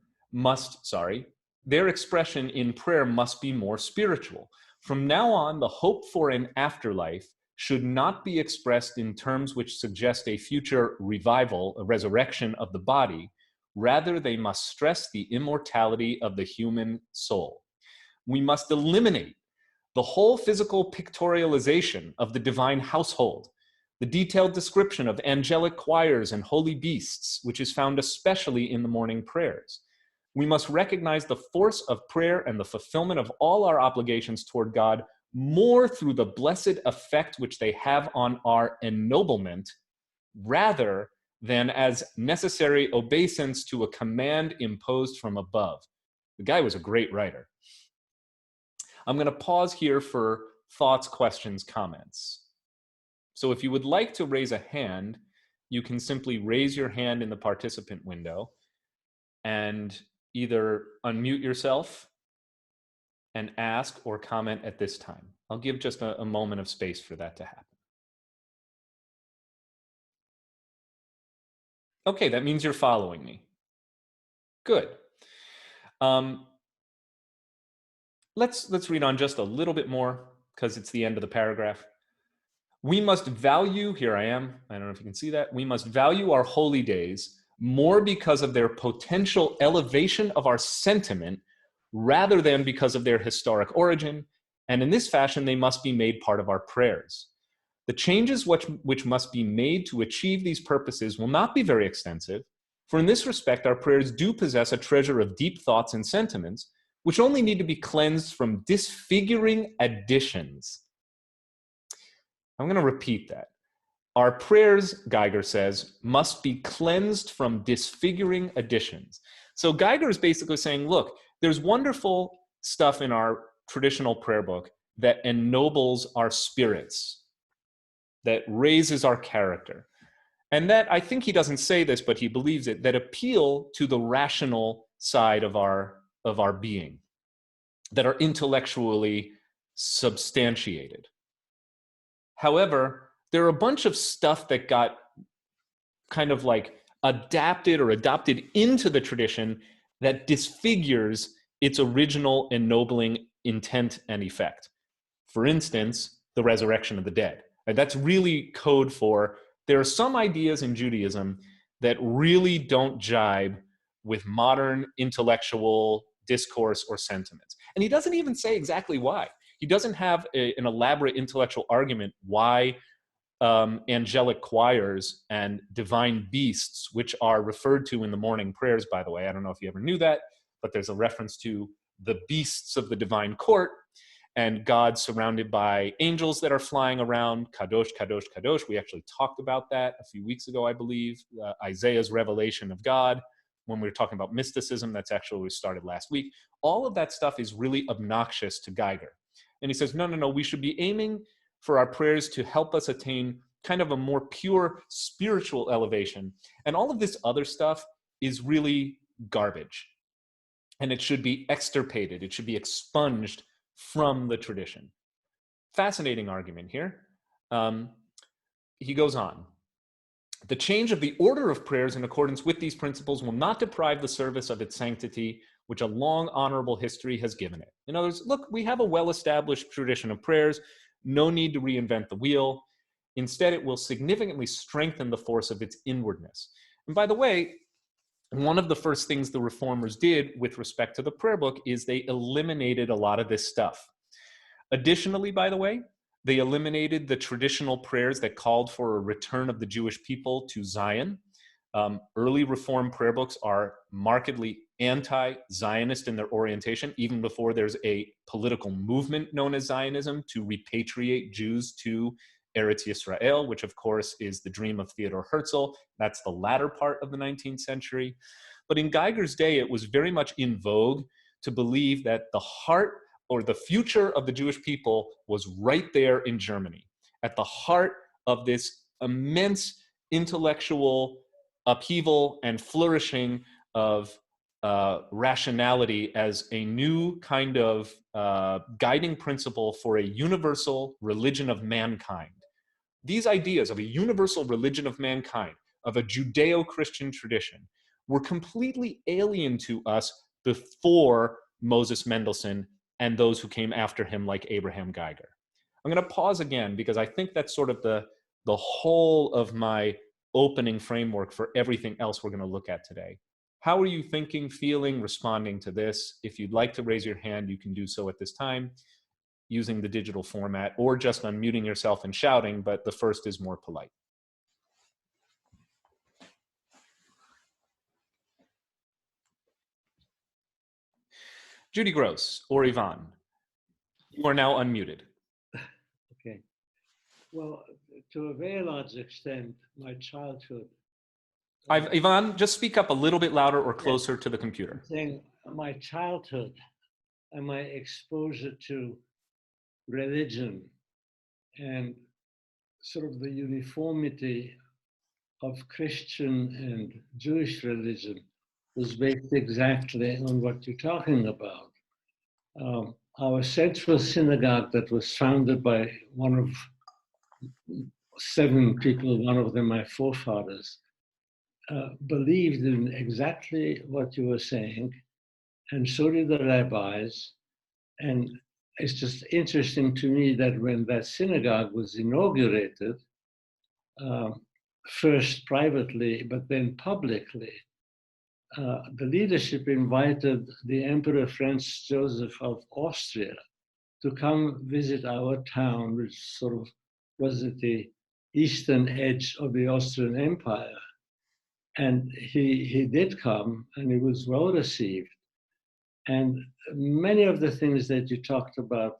in prayer must be more spiritual. From now on, the hope for an afterlife should not be expressed in terms which suggest a future revival, a resurrection of the body. Rather, they must stress the immortality of the human soul. We must eliminate the whole physical pictorialization of the divine household, the detailed description of angelic choirs and holy beasts, which is found especially in the morning prayers. We must recognize the force of prayer and the fulfillment of all our obligations toward God more through the blessed effect which they have on our ennoblement, rather than as necessary obeisance to a command imposed from above. The guy was a great writer. I'm going to pause here for thoughts, questions, comments. So if you would like to raise a hand, you can simply raise your hand in the participant window and either unmute yourself and ask or comment at this time. I'll give just a moment of space for that to happen. Okay, that means you're following me. Good. Let's read on just a little bit more because it's the end of the paragraph. We must value, here I am, I don't know if you can see that, we must value our holy days more because of their potential elevation of our sentiment rather than because of their historic origin, and in this fashion they must be made part of our prayers. The changes which must be made to achieve these purposes will not be very extensive, for in this respect our prayers do possess a treasure of deep thoughts and sentiments which only need to be cleansed from disfiguring additions. I'm going to repeat that. Our prayers, Geiger says, must be cleansed from disfiguring additions. So Geiger is basically saying, look, there's wonderful stuff in our traditional prayer book that ennobles our spirits, that raises our character. And that, I think he doesn't say this, but he believes it, that appeal to the rational side of our being, that are intellectually substantiated. However, there are a bunch of stuff that got kind of like adapted or adopted into the tradition that disfigures its original ennobling intent and effect. For instance, the resurrection of the dead. And that's really code for there are some ideas in Judaism that really don't jibe with modern intellectual discourse or sentiments. And he doesn't even say exactly why. He doesn't have an elaborate intellectual argument why angelic choirs and divine beasts, which are referred to in the morning prayers, by the way. I don't know if you ever knew that, but there's a reference to the beasts of the divine court and God surrounded by angels that are flying around, kadosh, kadosh, kadosh. We actually talked about that a few weeks ago, I believe, Isaiah's revelation of God. When we were talking about mysticism, that's actually what we started last week. All of that stuff is really obnoxious to Geiger. And he says, no, we should be aiming for our prayers to help us attain kind of a more pure spiritual elevation. And all of this other stuff is really garbage. And it should be extirpated. It should be expunged from the tradition. Fascinating argument here. He goes on. The change of the order of prayers in accordance with these principles will not deprive the service of its sanctity, which a long honorable history has given it. In other words, look, we have a well-established tradition of prayers, no need to reinvent the wheel. Instead, it will significantly strengthen the force of its inwardness. And by the way, one of the first things the reformers did with respect to the prayer book is they eliminated a lot of this stuff. Additionally, by the way, they eliminated the traditional prayers that called for a return of the Jewish people to Zion. Early Reform prayer books are markedly anti-Zionist in their orientation, even before there's a political movement known as Zionism to repatriate Jews to Eretz Yisrael, which of course is the dream of Theodor Herzl. That's the latter part of the 19th century. But in Geiger's day, it was very much in vogue to believe that the heart or the future of the Jewish people was right there in Germany, at the heart of this immense intellectual upheaval and flourishing of rationality as a new kind of guiding principle for a universal religion of mankind. These ideas of a universal religion of mankind, of a Judeo-Christian tradition, were completely alien to us before Moses Mendelssohn and those who came after him like Abraham Geiger. I'm going to pause again because I think that's sort of the whole of my opening framework for everything else we're going to look at today. How are you thinking, feeling, responding to this? If you'd like to raise your hand, you can do so at this time using the digital format or just unmuting yourself and shouting, but the first is more polite. Judy Gross or Yvonne, you are now unmuted. Okay. Well, to a very large extent, my childhood. Yvonne, just speak up a little bit louder or closer to the computer. I'm saying my childhood and my exposure to religion and sort of the uniformity of Christian and Jewish religion was based exactly on what you're talking about. Our central synagogue that was founded by one of 7 people, one of them my forefathers, believed in exactly what you were saying, and so did the rabbis. And it's just interesting to me that when that synagogue was inaugurated, first privately, but then publicly, the leadership invited the Emperor Franz Joseph of Austria to come visit our town, which sort of was at the eastern edge of the Austrian Empire. And he did come, and he was well received. And many of the things that you talked about,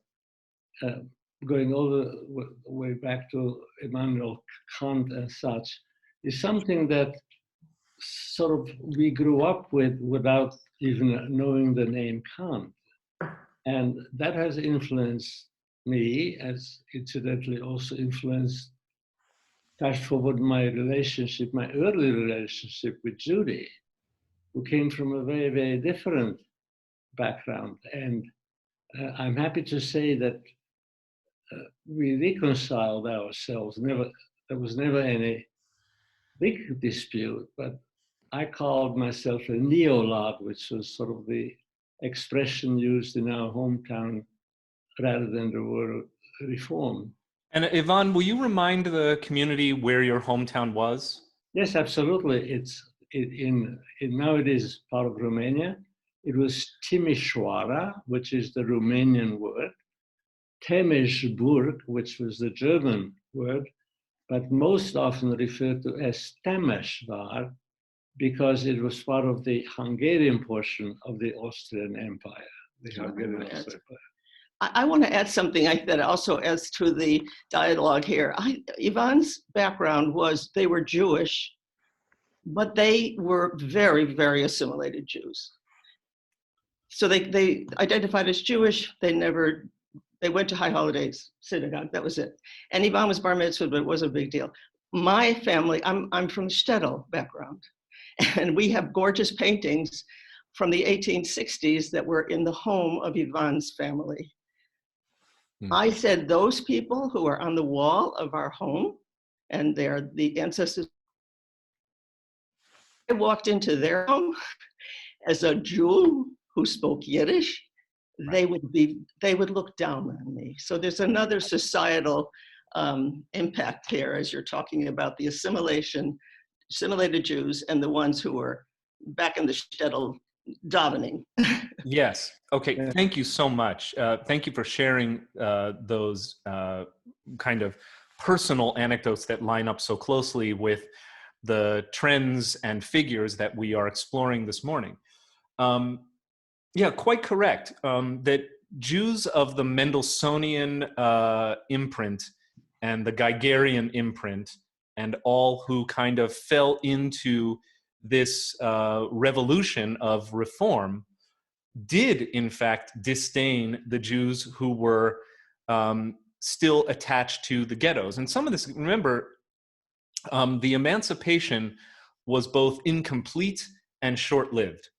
going all the way back to Immanuel Kant and such, is something that sort of we grew up with without even knowing the name Kant. And that has influenced me, as incidentally also influenced, fast forward my relationship, my early relationship with Judy, who came from a very, very different background. And I'm happy to say that we reconciled ourselves. There was never any big dispute, but I called myself a neolog, which was sort of the expression used in our hometown rather than the word reform. And Ivan, will you remind the community where your hometown was? Yes, absolutely. Now it is part of Romania. It was Timișoara, which is the Romanian word, Temesburg, which was the German word, but most often referred to as Temesvar because it was part of the Hungarian portion of the Austrian Empire, the Hungarian Austrian Empire. I want to add something that also adds to the dialogue here. Ivan's background was they were Jewish, but they were very, very assimilated Jews. So they identified as Jewish. They went to high holidays, synagogue, that was it. And Ivan was bar mitzvah, but it wasn't a big deal. My family, I'm from shtetl background, and we have gorgeous paintings from the 1860s that were in the home of Ivan's family. I said, those people who are on the wall of our home, and they're the ancestors, I walked into their home as a Jew who spoke Yiddish, they would look down on me. So there's another societal impact here as you're talking about the assimilated Jews and the ones who were back in the shtetl davening. Yes. Okay. Thank you so much. Thank you for sharing those kind of personal anecdotes that line up so closely with the trends and figures that we are exploring this morning. Yeah, quite correct. That Jews of the Mendelssohnian imprint and the Geigerian imprint and all who kind of fell into this revolution of reform did in fact disdain the Jews who were still attached to the ghettos. And some of this, remember, the emancipation was both incomplete and short-lived.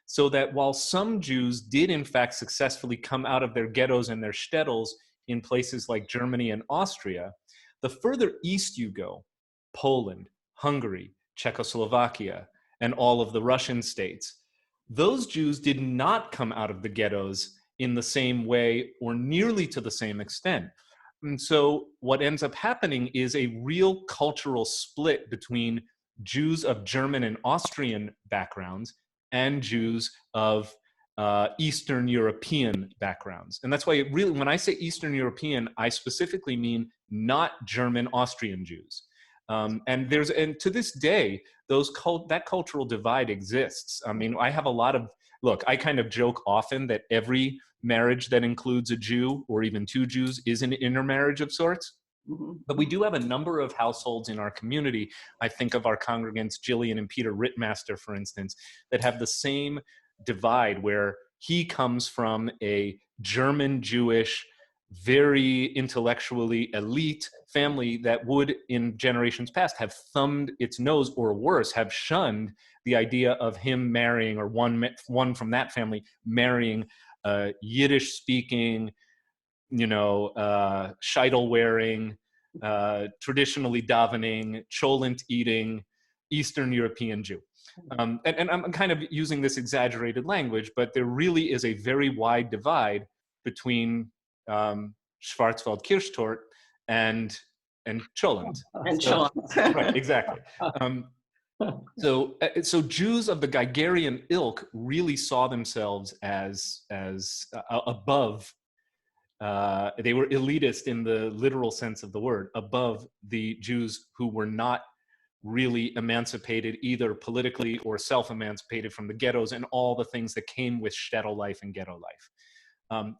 So that while some Jews did in fact successfully come out of their ghettos and their shtetls in places like Germany and Austria, the further east you go, Poland, Hungary, Czechoslovakia, and all of the Russian states, those Jews did not come out of the ghettos in the same way or nearly to the same extent. And so what ends up happening is a real cultural split between Jews of German and Austrian backgrounds and Jews of Eastern European backgrounds. And that's why it really, when I say Eastern European, I specifically mean not German Austrian Jews. And to this day, that cultural divide exists. I mean, I have a lot of, look, I kind of joke often that every marriage that includes a Jew or even two Jews is an intermarriage of sorts. But we do have a number of households in our community. I think of our congregants, Jillian and Peter Rittmaster, for instance, that have the same divide where he comes from a German Jewish, very intellectually elite family that would, in generations past, have thumbed its nose, or worse, have shunned the idea of him marrying, or one from that family marrying a Yiddish-speaking, sheitel-wearing, traditionally davening, cholent-eating Eastern European Jew. And I'm kind of using this exaggerated language, but there really is a very wide divide between Schwarzwald Kirchtort and cholent. And cholent. Right, exactly. So Jews of the Geigerian ilk really saw themselves as above. They were elitist in the literal sense of the word, above the Jews who were not really emancipated, either politically or self-emancipated from the ghettos and all the things that came with shtetl life and ghetto life.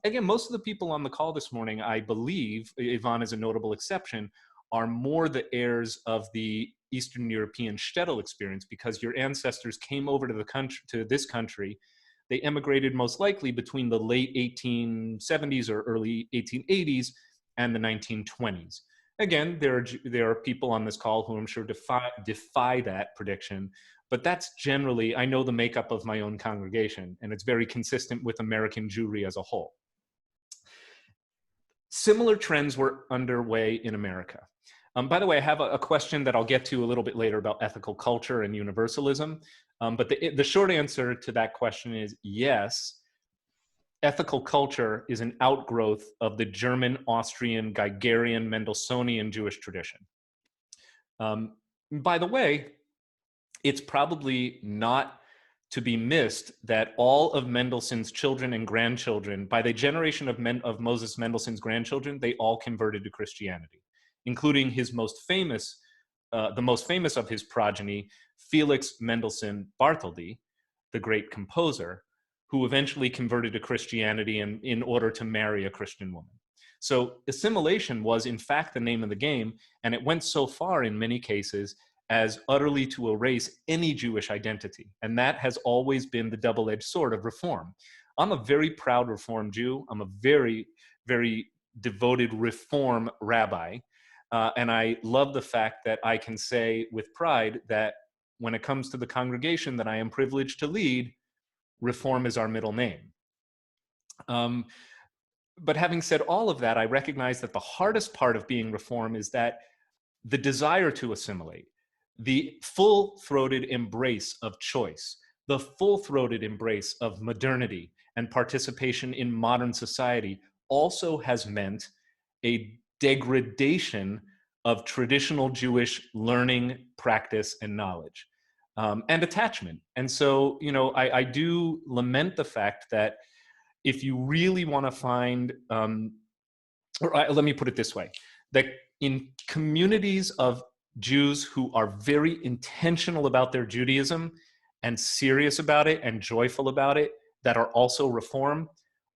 Again, most of the people on the call this morning, I believe, Ivan is a notable exception, are more the heirs of the Eastern European shtetl experience, because your ancestors came over to this country. They emigrated most likely between the late 1870s or early 1880s and the 1920s. Again, there are people on this call who I'm sure defy that prediction, but that's generally, I know the makeup of my own congregation, and it's very consistent with American Jewry as a whole. Similar trends were underway in America. By the way, I have a question that I'll get to a little bit later about ethical culture and universalism. But the short answer to that question is yes. Ethical culture is an outgrowth of the German, Austrian, Geigerian, Mendelssohnian Jewish tradition. By the way, it's probably not to be missed that all of Mendelssohn's children and grandchildren, by the generation of Moses Mendelssohn's grandchildren, they all converted to Christianity, including his most famous, the most famous of his progeny, Felix Mendelssohn Bartholdy, the great composer, who eventually converted to Christianity in order to marry a Christian woman. So assimilation was in fact the name of the game, and it went so far in many cases as utterly to erase any Jewish identity. And that has always been the double-edged sword of Reform. I'm a very proud Reform Jew. I'm a very, very devoted Reform rabbi. And I love the fact that I can say with pride that when it comes to the congregation that I am privileged to lead, Reform is our middle name. But having said all of that, I recognize that the hardest part of being Reform is that the desire to assimilate, the full-throated embrace of choice, the full-throated embrace of modernity and participation in modern society also has meant a degradation of traditional Jewish learning, practice, and knowledge, and attachment. And so, I do lament the fact that if you really want to find, let me put it this way, that in communities of Jews who are very intentional about their Judaism and serious about it and joyful about it, that are also Reform,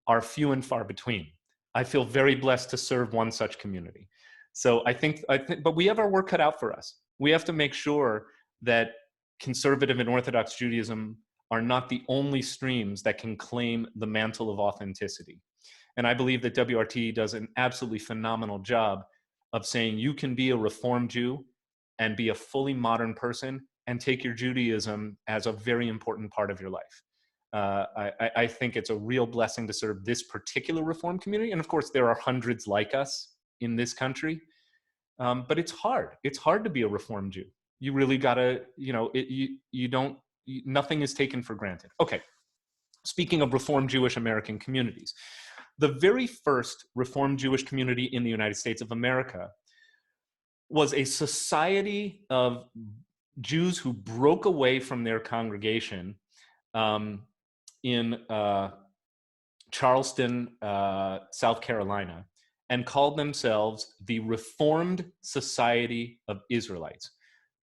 are few and far between. I feel very blessed to serve one such community. So I think, but we have our work cut out for us. We have to make sure that conservative and Orthodox Judaism are not the only streams that can claim the mantle of authenticity. And I believe that WRT does an absolutely phenomenal job of saying you can be a Reform Jew and be a fully modern person and take your Judaism as a very important part of your life. I think it's a real blessing to serve this particular Reform community. And of course, there are hundreds like us in this country, but it's hard. It's hard to be a Reform Jew. You really gotta, nothing is taken for granted. Okay, speaking of Reform Jewish American communities, the very first Reform Jewish community in the United States of America was a society of Jews who broke away from their congregation in Charleston, South Carolina, and called themselves the Reformed Society of Israelites.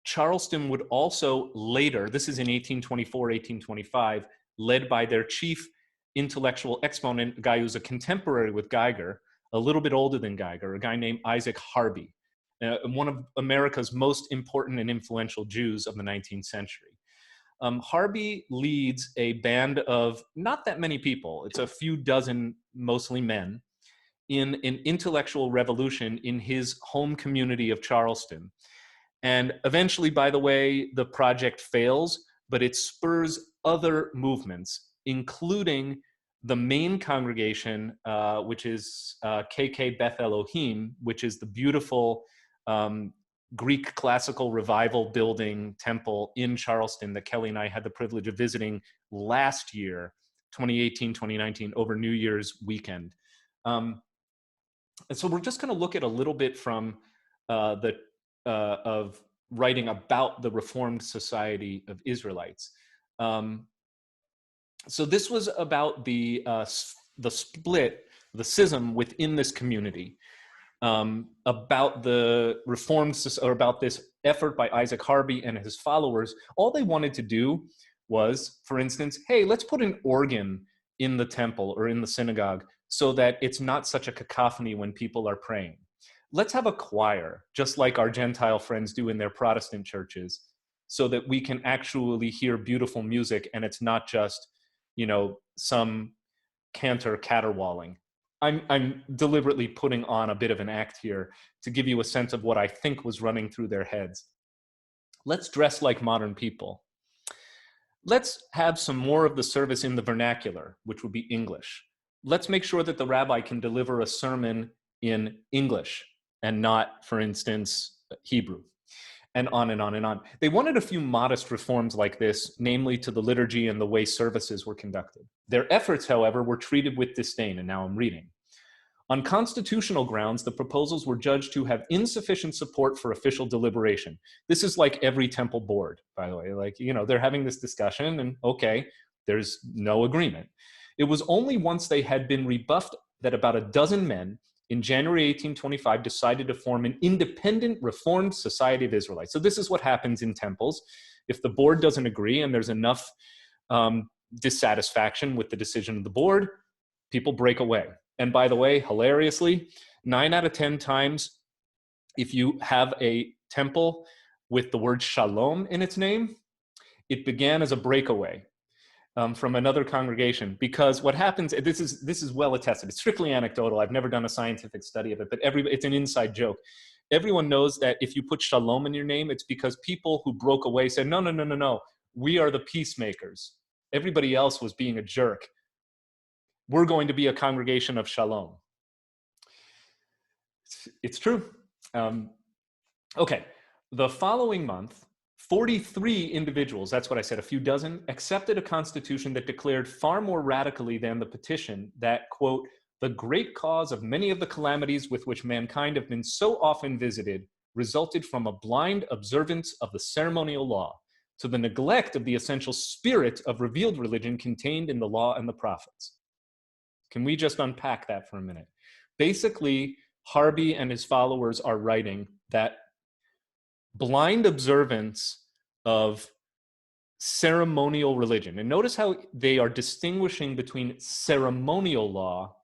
Charleston would also later, this is in 1824, 1825, led by their chief intellectual exponent, a guy who's a contemporary with Geiger, a little bit older than Geiger, a guy named Isaac Harvey, one of America's most important and influential Jews of the 19th century. Harvey leads a band of not that many people, it's a few dozen, mostly men, in an intellectual revolution in his home community of Charleston. And eventually, by the way, the project fails, but it spurs other movements, including the main congregation, which is KK Beth Elohim, which is the beautiful Greek classical revival building temple in Charleston that Kelly and I had the privilege of visiting last year, 2018, 2019, over New Year's weekend. And so we're just going to look at a little bit from of writing about the Reformed Society of Israelites. So this was about the split, the schism within this community, about the Reformed, or about this effort by Isaac Harvey and his followers. All they wanted to do was, for instance, hey, let's put an organ in the temple or in the synagogue so that it's not such a cacophony when people are praying. Let's have a choir, just like our Gentile friends do in their Protestant churches, so that we can actually hear beautiful music and it's not just, some cantor caterwauling. I'm deliberately putting on a bit of an act here to give you a sense of what I think was running through their heads. Let's dress like modern people. Let's have some more of the service in the vernacular, which would be English. Let's make sure that the rabbi can deliver a sermon in English and not, for instance, Hebrew, and on and on and on. They wanted a few modest reforms like this, namely to the liturgy and the way services were conducted. Their efforts, however, were treated with disdain, and now I'm reading. On constitutional grounds, the proposals were judged to have insufficient support for official deliberation. This is like every temple board, by the way. Like, they're having this discussion and okay, there's no agreement. It was only once they had been rebuffed that about a dozen men in January 1825 decided to form an independent Reformed Society of Israelites. So this is what happens in temples. If the board doesn't agree and there's enough dissatisfaction with the decision of the board, people break away. And by the way, hilariously, 9 out of 10 times, if you have a temple with the word shalom in its name, it began as a breakaway from another congregation. Because what happens, this is well attested, it's strictly anecdotal, I've never done a scientific study of it, but it's an inside joke. Everyone knows that if you put shalom in your name, it's because people who broke away said, no, we are the peacemakers. Everybody else was being a jerk. We're going to be a congregation of shalom. It's true. Okay, the following month, 43 individuals, that's what I said, a few dozen, accepted a constitution that declared far more radically than the petition that, quote, the great cause of many of the calamities with which mankind have been so often visited resulted from a blind observance of the ceremonial law, to the neglect of the essential spirit of revealed religion contained in the law and the prophets. Can we just unpack that for a minute? Basically, Rabbi and his followers are writing that blind observance of ceremonial religion, and notice how they are distinguishing between ceremonial law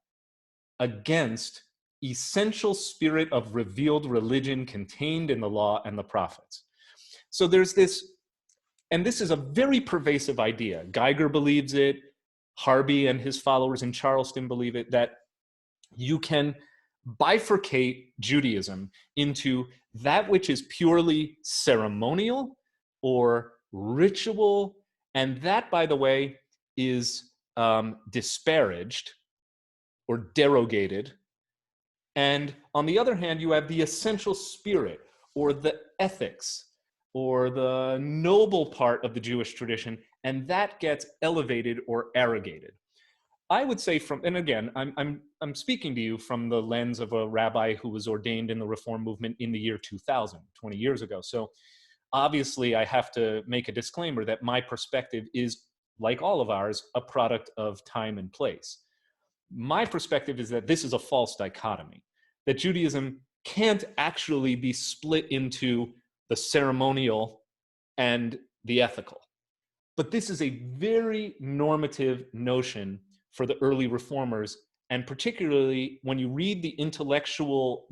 against essential spirit of revealed religion contained in the law and the prophets. So there's this, and this is a very pervasive idea. Geiger believes it, Rabbi and his followers in Charleston believe it, that you can bifurcate Judaism into that which is purely ceremonial or ritual, and that, by the way, is disparaged or derogated. And on the other hand, you have the essential spirit or the ethics or the noble part of the Jewish tradition, and that gets elevated or arrogated. I would say and again, I'm speaking to you from the lens of a rabbi who was ordained in the Reform movement in the year 2000, 20 years ago. So obviously I have to make a disclaimer that my perspective is, like all of ours, a product of time and place. My perspective is that this is a false dichotomy, that Judaism can't actually be split into the ceremonial and the ethical. But this is a very normative notion for the early reformers, and particularly when you read the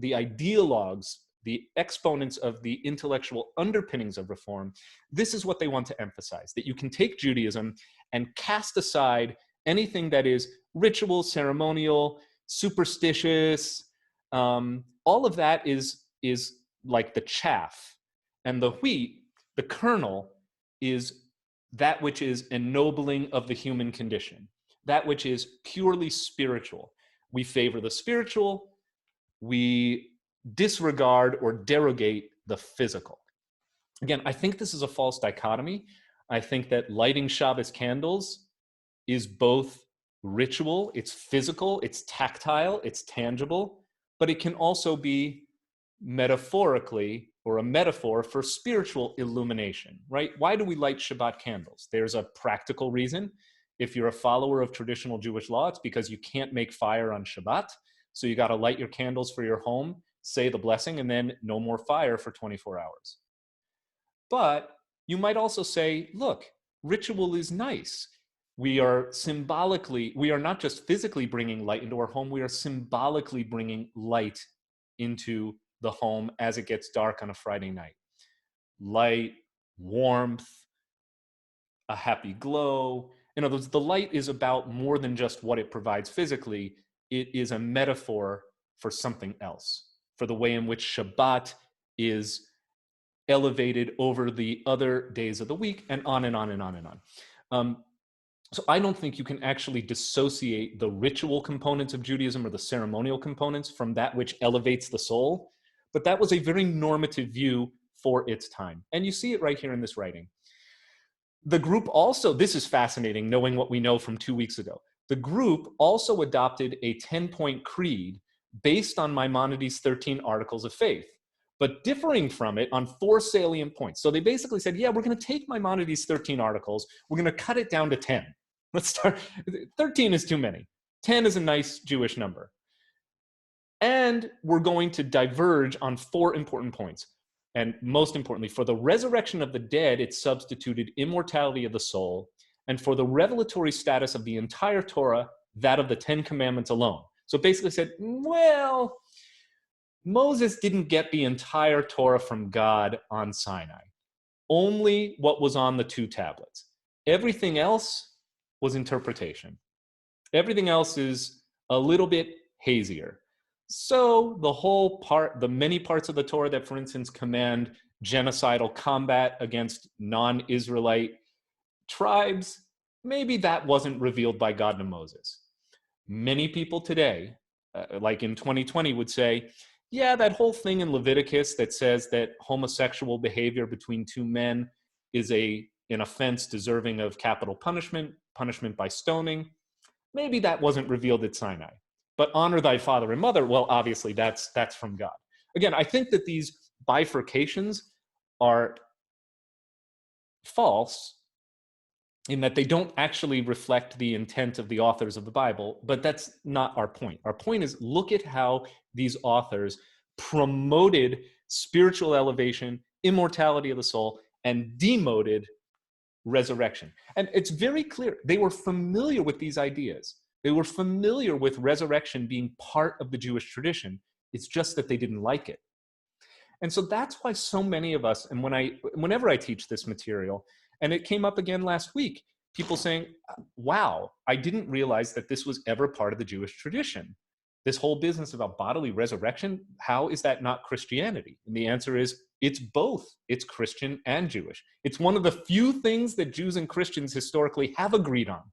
ideologues, the exponents of the intellectual underpinnings of reform, this is what they want to emphasize, that you can take Judaism and cast aside anything that is ritual, ceremonial, superstitious. All of that is like the chaff, and the wheat, the kernel, is that which is ennobling of the human condition, that which is purely spiritual. We favor the spiritual, we disregard or derogate the physical. Again, I think this is a false dichotomy. I think that lighting Shabbos candles is both ritual, it's physical, it's tactile, it's tangible, but it can also be metaphorically or a metaphor for spiritual illumination, right? Why do we light Shabbat candles? There's a practical reason. If you're a follower of traditional Jewish law, it's because you can't make fire on Shabbat. So you got to light your candles for your home, say the blessing, and then no more fire for 24 hours. But you might also say, look, ritual is nice. We are not just physically bringing light into our home, we are symbolically bringing light into the home as it gets dark on a Friday night. Light, warmth, a happy glow. In other words, the light is about more than just what it provides physically. It is a metaphor for something else, for the way in which Shabbat is elevated over the other days of the week, and on and on and on and on. So I don't think you can actually dissociate the ritual components of Judaism or the ceremonial components from that which elevates the soul. but that was a very normative view for its time. And you see it right here in this writing. The group also, this is fascinating, knowing what we know from 2 weeks ago. The group also adopted a 10-point creed based on Maimonides' 13 articles of faith, but differing from it on 4 salient points. So they basically said, yeah, we're going to take Maimonides' 13 articles, we're going to cut it down to 10. Let's start, 13 is too many. 10 is a nice Jewish number. And we're going to diverge on 4 important points. And most importantly, for the resurrection of the dead, it substituted immortality of the soul. And for the revelatory status of the entire Torah, that of the 10 Commandments alone. So basically said, well, Moses didn't get the entire Torah from God on Sinai. Only what was on the 2 tablets. Everything else was interpretation. Everything else is a little bit hazier. So the many parts of the Torah that, for instance, command genocidal combat against non-Israelite tribes, maybe that wasn't revealed by God to Moses. Many people today, like in 2020, would say, yeah, that whole thing in Leviticus that says that homosexual behavior between 2 men is an offense deserving of capital punishment by stoning, maybe that wasn't revealed at Sinai. But honor thy father and mother, well, obviously that's from God. Again, I think that these bifurcations are false in that they don't actually reflect the intent of the authors of the Bible, but that's not our point. Our point is, look at how these authors promoted spiritual elevation, immortality of the soul, and demoted resurrection. And it's very clear, they were familiar with these ideas. They were familiar with resurrection being part of the Jewish tradition. It's just that they didn't like it. And so that's why so many of us, and whenever I teach this material, and it came up again last week, people saying, wow, I didn't realize that this was ever part of the Jewish tradition. This whole business about bodily resurrection, how is that not Christianity? And the answer is, it's both. It's Christian and Jewish. It's one of the few things that Jews and Christians historically have agreed on.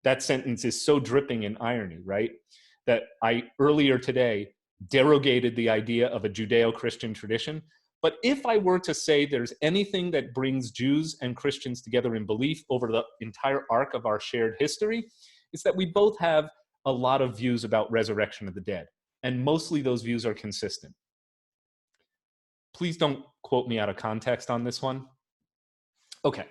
That sentence is so dripping in irony, right? That I earlier today derogated the idea of a Judeo-Christian tradition. But if I were to say there's anything that brings Jews and Christians together in belief over the entire arc of our shared history, it's that we both have a lot of views about resurrection of the dead. And mostly those views are consistent. Please don't quote me out of context on this one. Okay.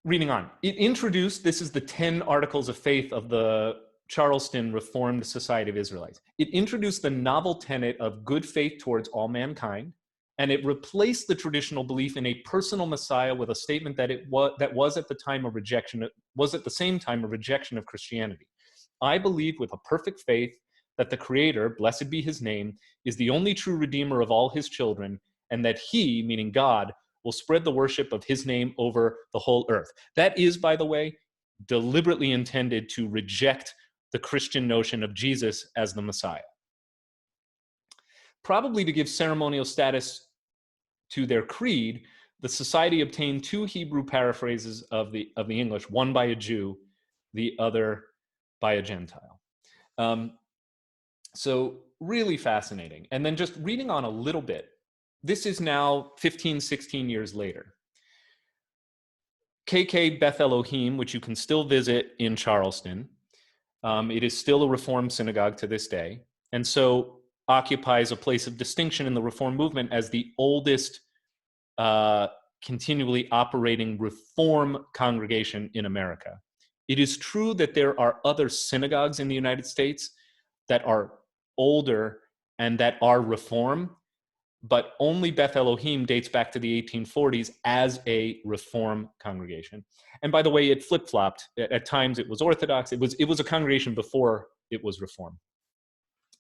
Reading on. It introduced, this is the 10 Articles of Faith of the Charleston Reformed Society of Israelites. It introduced the novel tenet of good faith towards all mankind, and it replaced the traditional belief in a personal Messiah with a statement that was at the same time a rejection of Christianity. I believe with a perfect faith that the Creator, blessed be his name, is the only true Redeemer of all his children, and that he, meaning God, will spread the worship of his name over the whole earth. That is, by the way, deliberately intended to reject the Christian notion of Jesus as the Messiah. Probably to give ceremonial status to their creed, the society obtained 2 Hebrew paraphrases of the English, one by a Jew, the other by a Gentile. So really fascinating. And then just reading on a little bit, this is now 15, 16 years later. KK Beth Elohim, which you can still visit in Charleston, it is still a Reformed synagogue to this day, and so occupies a place of distinction in the Reform movement as the oldest continually operating Reform congregation in America. It is true that there are other synagogues in the United States that are older and that are Reform, but only Beth Elohim dates back to the 1840s as a Reform congregation. And by the way, it flip-flopped. At times it was Orthodox. It was a congregation before it was Reform.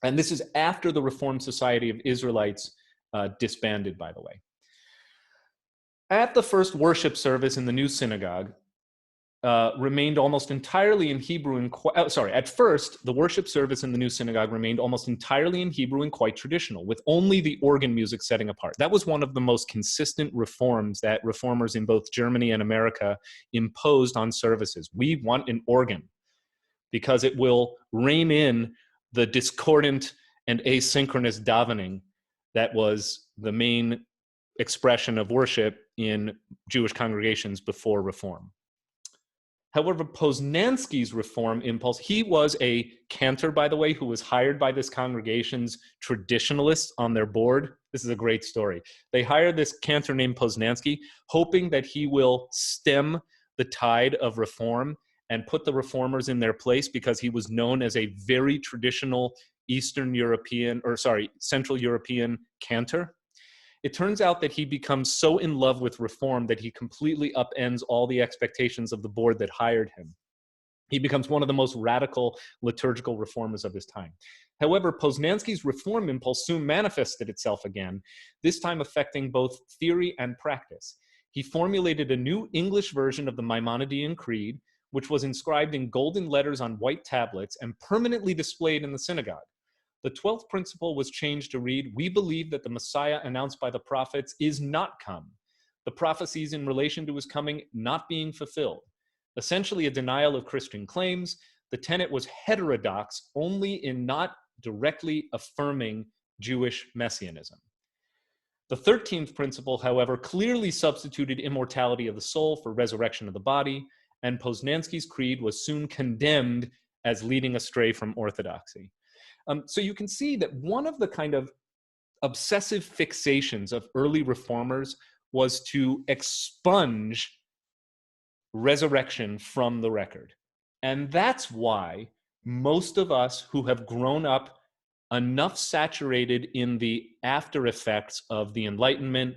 And this is after the Reformed Society of Israelites disbanded, by the way. At the first worship service in the new synagogue, remained almost entirely in Hebrew at first, the worship service in the new synagogue remained almost entirely in Hebrew and quite traditional, with only the organ music setting apart. That was one of the most consistent reforms that reformers in both Germany and America imposed on services. We want an organ because it will rein in the discordant and asynchronous davening that was the main expression of worship in Jewish congregations before Reform. However, Poznański's Reform impulse, he was a cantor, by the way, who was hired by this congregation's traditionalists on their board. This is a great story. They hired this cantor named Poznański, hoping that he will stem the tide of reform and put the reformers in their place, because he was known as a very traditional Central European cantor. It turns out that he becomes so in love with reform that he completely upends all the expectations of the board that hired him. He becomes one of the most radical liturgical reformers of his time. However, Poznański's reform impulse soon manifested itself again, this time affecting both theory and practice. He formulated a new English version of the Maimonidean Creed, which was inscribed in golden letters on white tablets and permanently displayed in the synagogue. The 12th principle was changed to read, "We believe that the Messiah announced by the prophets is not come, the prophecies in relation to his coming not being fulfilled." Essentially a denial of Christian claims. The tenet was heterodox only in not directly affirming Jewish messianism. The 13th principle, however, clearly substituted immortality of the soul for resurrection of the body, and Poznański's creed was soon condemned as leading astray from orthodoxy. So you can see that one of the kind of obsessive fixations of early reformers was to expunge resurrection from the record. And that's why most of us who have grown up enough saturated in the after effects of the Enlightenment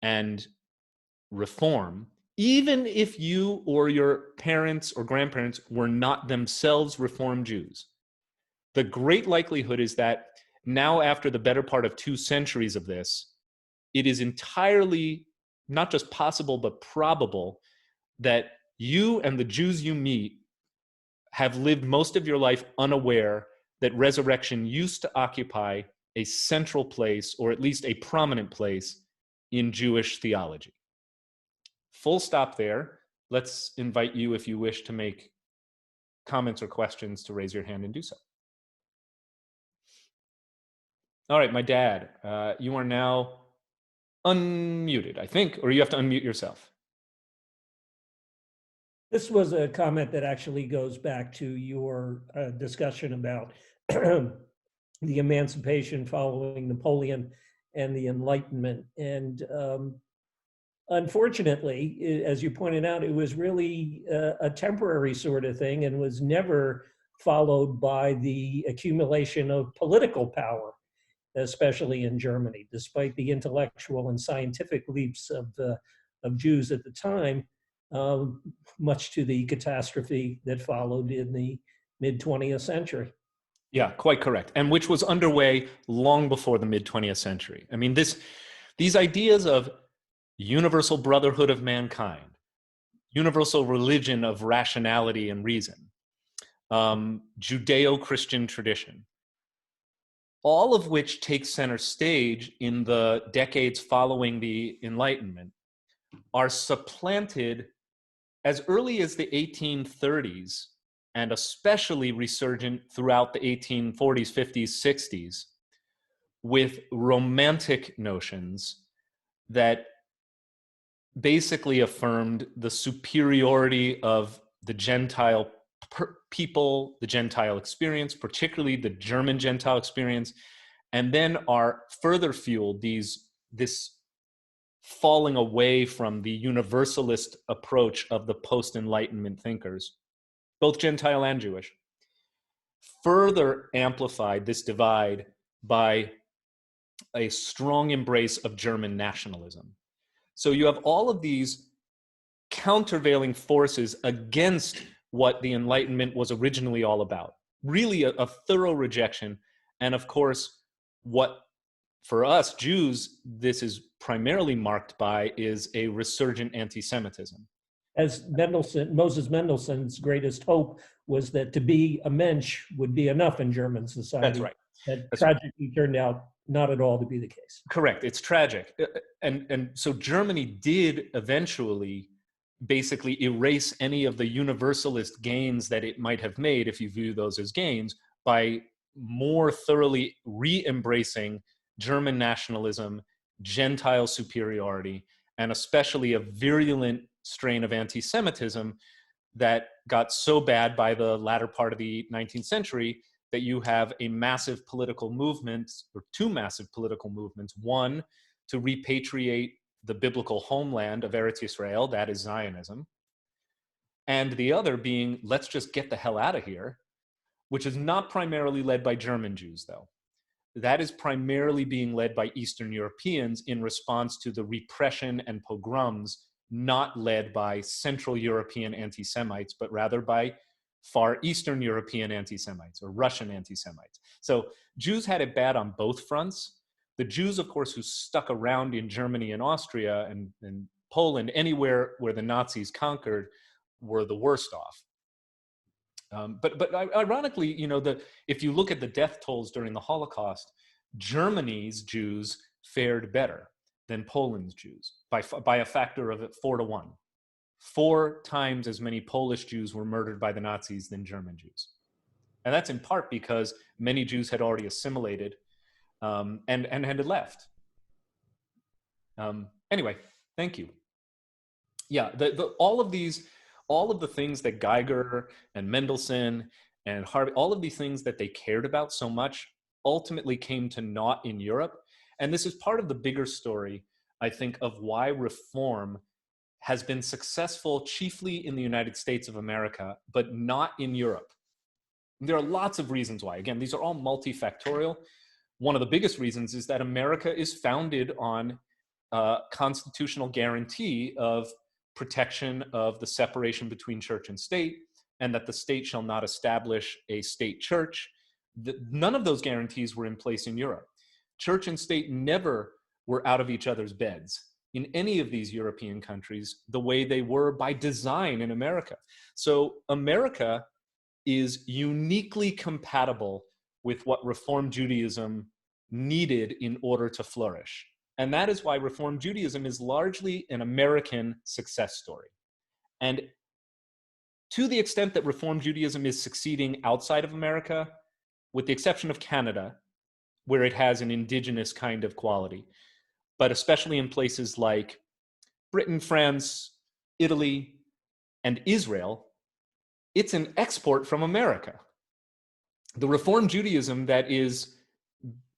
and Reform, even if you or your parents or grandparents were not themselves Reform Jews, the great likelihood is that now, after the better part of 2 centuries of this, it is entirely not just possible, but probable that you and the Jews you meet have lived most of your life unaware that resurrection used to occupy a central place, or at least a prominent place, in Jewish theology. Full stop there. Let's invite you, if you wish to make comments or questions, to raise your hand and do so. All right, my dad, you are now unmuted, I think, or you have to unmute yourself. This was a comment that actually goes back to your discussion about the emancipation following Napoleon and the Enlightenment. And unfortunately, as you pointed out, it was really a temporary sort of thing and was never followed by the accumulation of political power, especially in Germany, despite the intellectual and scientific leaps of Jews at the time, much to the catastrophe that followed in the mid-20th century. Yeah, quite correct. And which was underway long before the mid-20th century. I mean, these ideas of universal brotherhood of mankind, universal religion of rationality and reason, Judeo-Christian tradition, all of which take center stage in the decades following the Enlightenment, are supplanted as early as the 1830s, and especially resurgent throughout the 1840s, 50s, 60s, with romantic notions that basically affirmed the superiority of the Gentile people, the Gentile experience, particularly the German Gentile experience, and then are further fueled this falling away from the universalist approach of the post-Enlightenment thinkers, both Gentile and Jewish, further amplified this divide by a strong embrace of German nationalism. So you have all of these countervailing forces against what the Enlightenment was originally all about. Really a thorough rejection. And of course, what for us Jews, this is primarily marked by is a resurgent anti-Semitism. As Moses Mendelssohn's greatest hope was that to be a mensch would be enough in German society. That's right. That tragically turned out not at all to be the case. Correct. It's tragic. And so Germany did eventually basically erase any of the universalist gains that it might have made, if you view those as gains, by more thoroughly re-embracing German nationalism, Gentile superiority, and especially a virulent strain of anti-Semitism that got so bad by the latter part of the 19th century that you have a massive political movement, or two massive political movements. One, to repatriate the biblical homeland of Eretz Yisrael, that is Zionism. And the other being, let's just get the hell out of here, which is not primarily led by German Jews, though. That is primarily being led by Eastern Europeans in response to the repression and pogroms, not led by Central European anti-Semites, but rather by far Eastern European anti-Semites or Russian anti-Semites. So Jews had it bad on both fronts. The Jews, of course, who stuck around in Germany and Austria and Poland, anywhere where the Nazis conquered, were the worst off. But ironically, if you look at the death tolls during the Holocaust, Germany's Jews fared better than Poland's Jews by a factor of 4 to 1. 4 times as many Polish Jews were murdered by the Nazis than German Jews. And that's in part because many Jews had already assimilated and had left. Anyway, thank you. Yeah, all of the things that Geiger and Mendelssohn and Harvey, all of these things that they cared about so much ultimately came to naught in Europe. And this is part of the bigger story, I think, of why reform has been successful chiefly in the United States of America, but not in Europe. There are lots of reasons why. Again, these are all multifactorial. One of the biggest reasons is that America is founded on a constitutional guarantee of protection of the separation between church and state, and that the state shall not establish a state church. None of those guarantees were in place in Europe. Church and state never were out of each other's beds in any of these European countries the way they were by design in America. So America is uniquely compatible with what Reform Judaism needed in order to flourish. And that is why Reform Judaism is largely an American success story. And to the extent that Reform Judaism is succeeding outside of America, with the exception of Canada, where it has an indigenous kind of quality, but especially in places like Britain, France, Italy, and Israel, it's an export from America. The Reform Judaism that is,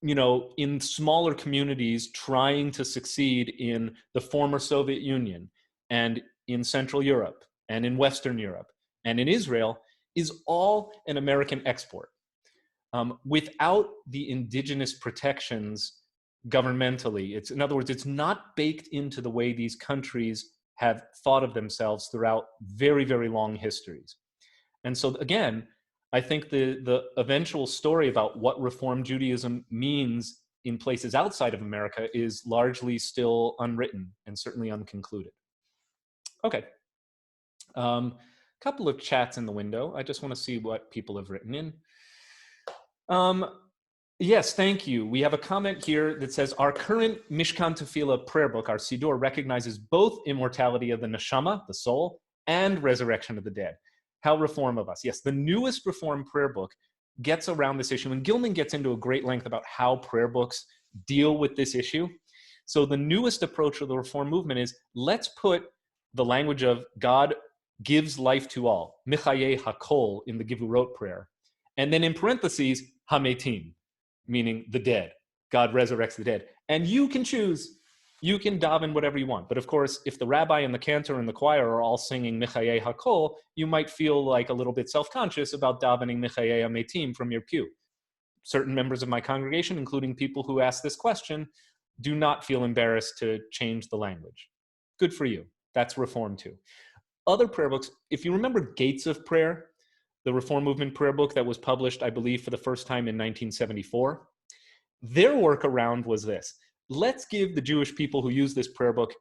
in smaller communities trying to succeed in the former Soviet Union and in Central Europe and in Western Europe and in Israel is all an American export. Without the indigenous protections governmentally, in other words, it's not baked into the way these countries have thought of themselves throughout very, very long histories. And so again, I think the eventual story about what Reform Judaism means in places outside of America is largely still unwritten and certainly unconcluded. Okay. Couple of chats in the window. I just want to see what people have written in. Yes, thank you. We have a comment here that says, our current Mishkan Tefillah prayer book, our Siddur, recognizes both immortality of the neshama, the soul, and resurrection of the dead. How reform of us. Yes, the newest Reform prayer book gets around this issue, and Gilman gets into a great length about how prayer books deal with this issue. So the newest approach of the Reform movement is, let's put the language of God gives life to all, Michaye Hakol in the Givurot prayer, and then in parentheses, Hametim, meaning the dead. God resurrects the dead. And you can choose. You can daven whatever you want. But of course, if the rabbi and the cantor and the choir are all singing Michaye Hakol, you might feel like a little bit self-conscious about davening Michaye Hametim from your pew. Certain members of my congregation, including people who ask this question, do not feel embarrassed to change the language. Good for you. That's Reform too. Other prayer books, if you remember Gates of Prayer, the Reform Movement prayer book that was published, I believe, for the first time in 1974, their workaround was this. Let's give the Jewish people who use this prayer book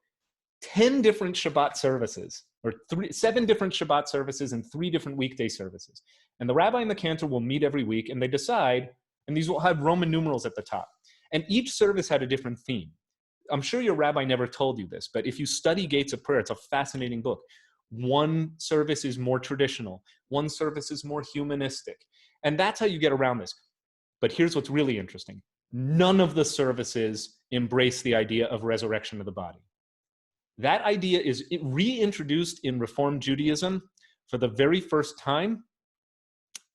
10 different Shabbat services, or 7 different Shabbat services and 3 different weekday services. And the rabbi and the cantor will meet every week, and they decide, and these will have Roman numerals at the top. And each service had a different theme. I'm sure your rabbi never told you this, but if you study Gates of Prayer, it's a fascinating book. One service is more traditional. One service is more humanistic. And that's how you get around this. But here's what's really interesting. None of the services embrace the idea of resurrection of the body. That idea is reintroduced in Reform Judaism for the very first time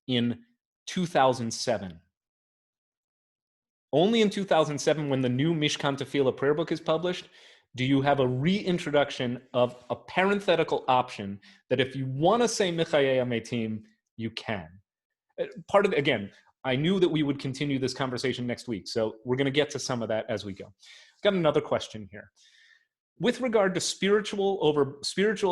in 2007. Only in 2007, when the new Mishkan Tefillah prayer book is published, do you have a reintroduction of a parenthetical option that if you want to say Mechayei HaMetim, you can. Part of, again, I knew that we would continue this conversation next week, so we're going to get to some of that as we go. I've got another question here. With regard to spiritual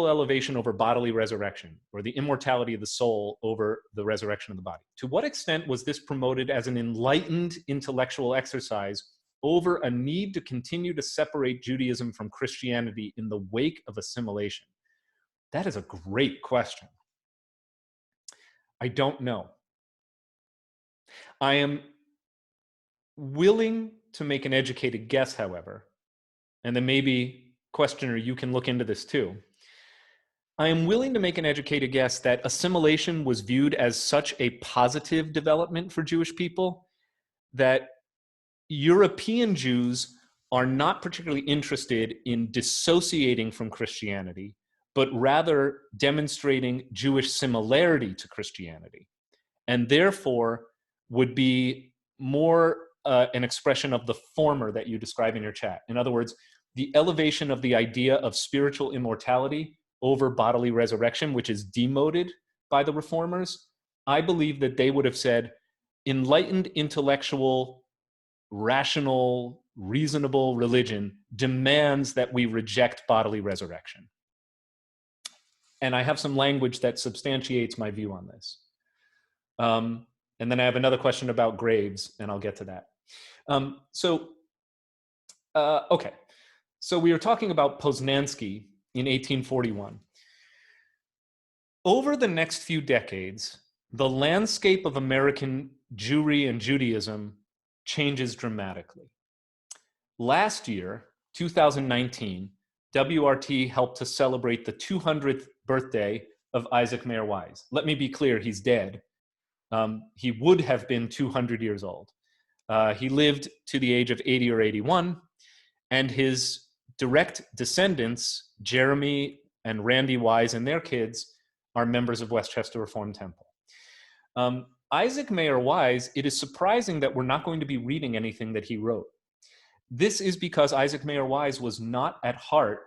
elevation over bodily resurrection, or the immortality of the soul over the resurrection of the body, to what extent was this promoted as an enlightened intellectual exercise over a need to continue to separate Judaism from Christianity in the wake of assimilation? That is a great question. I don't know. I am willing to make an educated guess, however, and then maybe, questioner, you can look into this too. I am willing to make an educated guess that assimilation was viewed as such a positive development for Jewish people that European Jews are not particularly interested in dissociating from Christianity, but rather demonstrating Jewish similarity to Christianity, and therefore would be more an expression of the former that you describe in your chat. In other words, the elevation of the idea of spiritual immortality over bodily resurrection, which is demoted by the reformers. I believe that they would have said, enlightened, intellectual, rational, reasonable religion demands that we reject bodily resurrection. And I have some language that substantiates my view on this. And then I have another question about graves, and I'll get to that. Okay. So we were talking about Poznański in 1841. Over the next few decades, the landscape of American Jewry and Judaism changes dramatically. Last year, 2019, WRT helped to celebrate the 200th birthday of Isaac Mayer Wise. Let me be clear, he's dead. He would have been 200 years old. He lived to the age of 80 or 81, and his direct descendants, Jeremy and Randy Wise and their kids, are members of Westchester Reformed Temple. Isaac Mayer Wise, it is surprising that we're not going to be reading anything that he wrote. This is because Isaac Mayer Wise was not at heart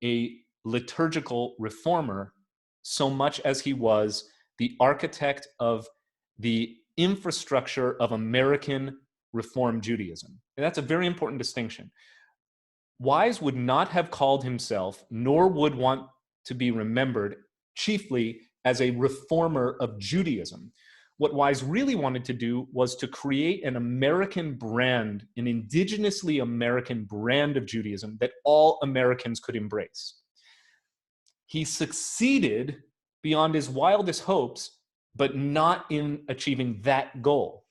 a liturgical reformer so much as he was the architect of the infrastructure of American Reform Judaism. And that's a very important distinction. Wise would not have called himself, nor would want to be remembered, chiefly as a reformer of Judaism. What Wise really wanted to do was to create an American brand, an indigenously American brand of Judaism that all Americans could embrace. He succeeded beyond his wildest hopes, but not in achieving that goal.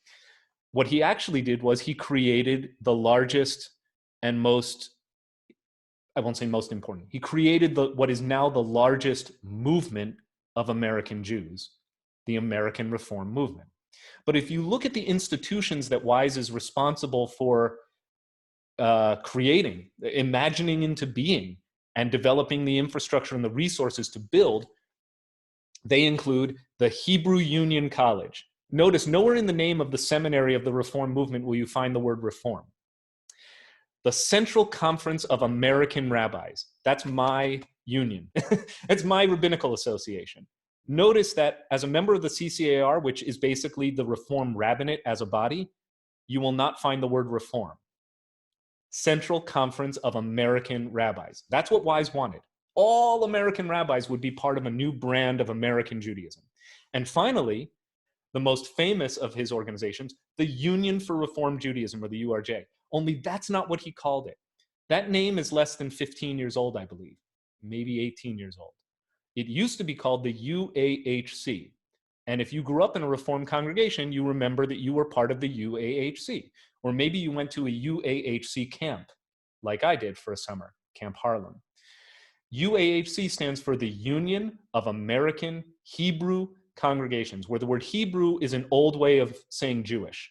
What he actually did was he created the largest and most, I won't say most important, he created what is now the largest movement of American Jews, the American Reform movement. But if you look at the institutions that Wise is responsible for creating, imagining into being, and developing the infrastructure and the resources to build, they include the Hebrew Union College. Notice nowhere in the name of the seminary of the Reform movement will you find the word reform. The Central Conference of American Rabbis. That's my union. It's my rabbinical association. Notice that as a member of the CCAR, which is basically the Reform rabbinate as a body, you will not find the word reform. Central Conference of American Rabbis. That's what Wise wanted. All American rabbis would be part of a new brand of American Judaism. And finally, the most famous of his organizations, the Union for Reform Judaism, or the URJ. Only that's not what he called it. That name is less than 15 years old, I believe, maybe 18 years old. It used to be called the UAHC. And if you grew up in a Reform congregation, you remember that you were part of the UAHC. Or maybe you went to a UAHC camp, like I did for a summer, Camp Harlem. UAHC stands for the Union of American Hebrew Congregations, where the word Hebrew is an old way of saying Jewish.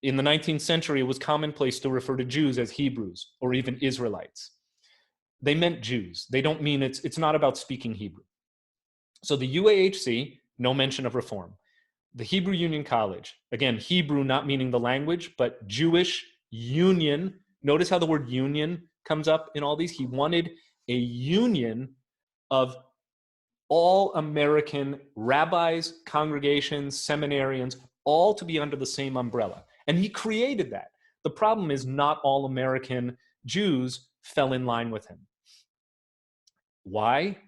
In the 19th century, it was commonplace to refer to Jews as Hebrews or even Israelites. They meant Jews. They don't mean it's not about speaking Hebrew. So the UAHC, no mention of reform. The Hebrew Union College, again, Hebrew not meaning the language, but Jewish union. Notice how the word union comes up in all these. He wanted a union of all American rabbis, congregations, seminarians, all to be under the same umbrella. And he created that. The problem is not all American Jews fell in line with him. Why?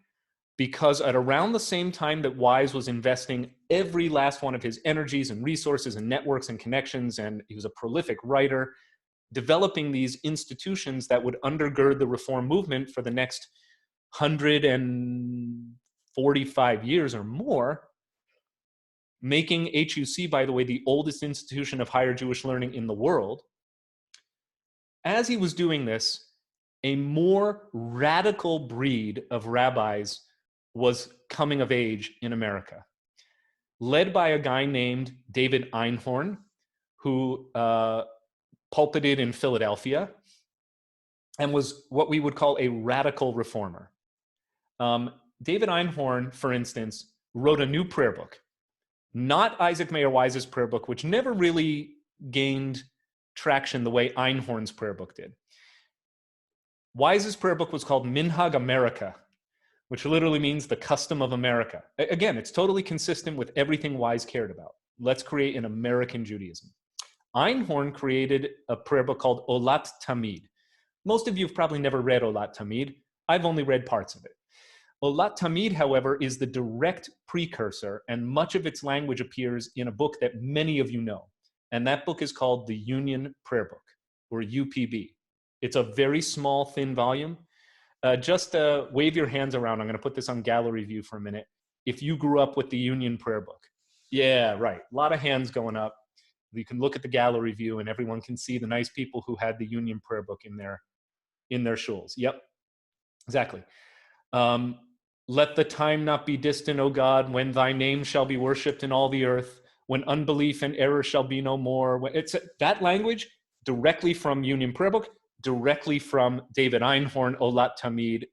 Because at around the same time that Wise was investing every last one of his energies and resources and networks and connections, and he was a prolific writer, developing these institutions that would undergird the reform movement for the next 145 years or more, making HUC, by the way, the oldest institution of higher Jewish learning in the world. As he was doing this, a more radical breed of rabbis was coming of age in America, led by a guy named David Einhorn, who pulpited in Philadelphia and was what we would call a radical reformer. David Einhorn, for instance, wrote a new prayer book, not Isaac Mayer Wise's prayer book, which never really gained traction the way Einhorn's prayer book did. Wise's prayer book was called Minhag America, which literally means the custom of America. Again, it's totally consistent with everything Wise cared about. Let's create an American Judaism. Einhorn created a prayer book called Olat Tamid. Most of you have probably never read Olat Tamid. I've only read parts of it. Olat Tamid, however, is the direct precursor, and much of its language appears in a book that many of you know. And that book is called the Union Prayer Book, or UPB. It's a very small, thin volume. Just wave your hands around. I'm going to put this on gallery view for a minute. If you grew up with the Union Prayer Book. Yeah, right. A lot of hands going up. You can look at the gallery view and everyone can see the nice people who had the Union Prayer Book in their shuls. Yep, exactly. Let the time not be distant, O God, when thy name shall be worshipped in all the earth, when unbelief and error shall be no more. It's that language directly from Union Prayer Book, directly from David Einhorn, Olat Tamid,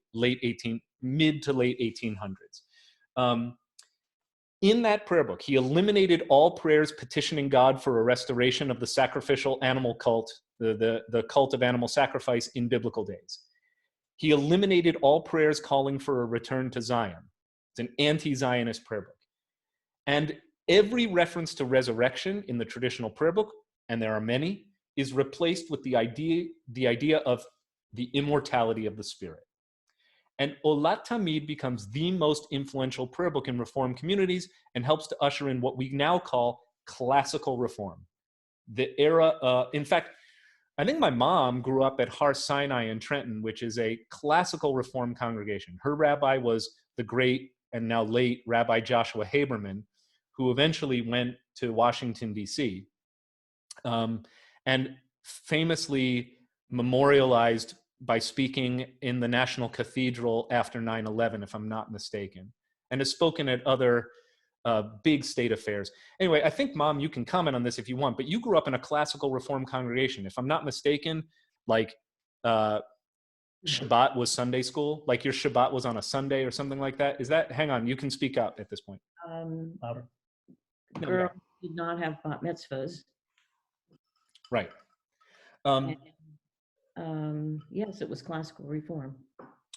mid to late 1800s. In that prayer book, he eliminated all prayers petitioning God for a restoration of the sacrificial animal cult, the cult of animal sacrifice in biblical days. He eliminated all prayers calling for a return to Zion. It's an anti-Zionist prayer book. And every reference to resurrection in the traditional prayer book, and there are many, is replaced with the idea of the immortality of the spirit. And Olat Tamid becomes the most influential prayer book in Reform communities and helps to usher in what we now call classical reform. The era, in fact, I think my mom grew up at Har Sinai in Trenton, which is a classical Reform congregation. Her rabbi was the great and now late Rabbi Joshua Haberman, who eventually went to Washington, D.C., and famously memorialized by speaking in the National Cathedral after 9/11, if I'm not mistaken, and has spoken at other big state affairs. Anyway, I think, Mom, you can comment on this if you want, but you grew up in a classical Reform congregation. If I'm not mistaken, like Shabbat was Sunday school, like your Shabbat was on a Sunday or something like that. Is that, hang on, you can speak up at this point. Girls did not have bat mitzvahs. Right. Yes, it was classical reform.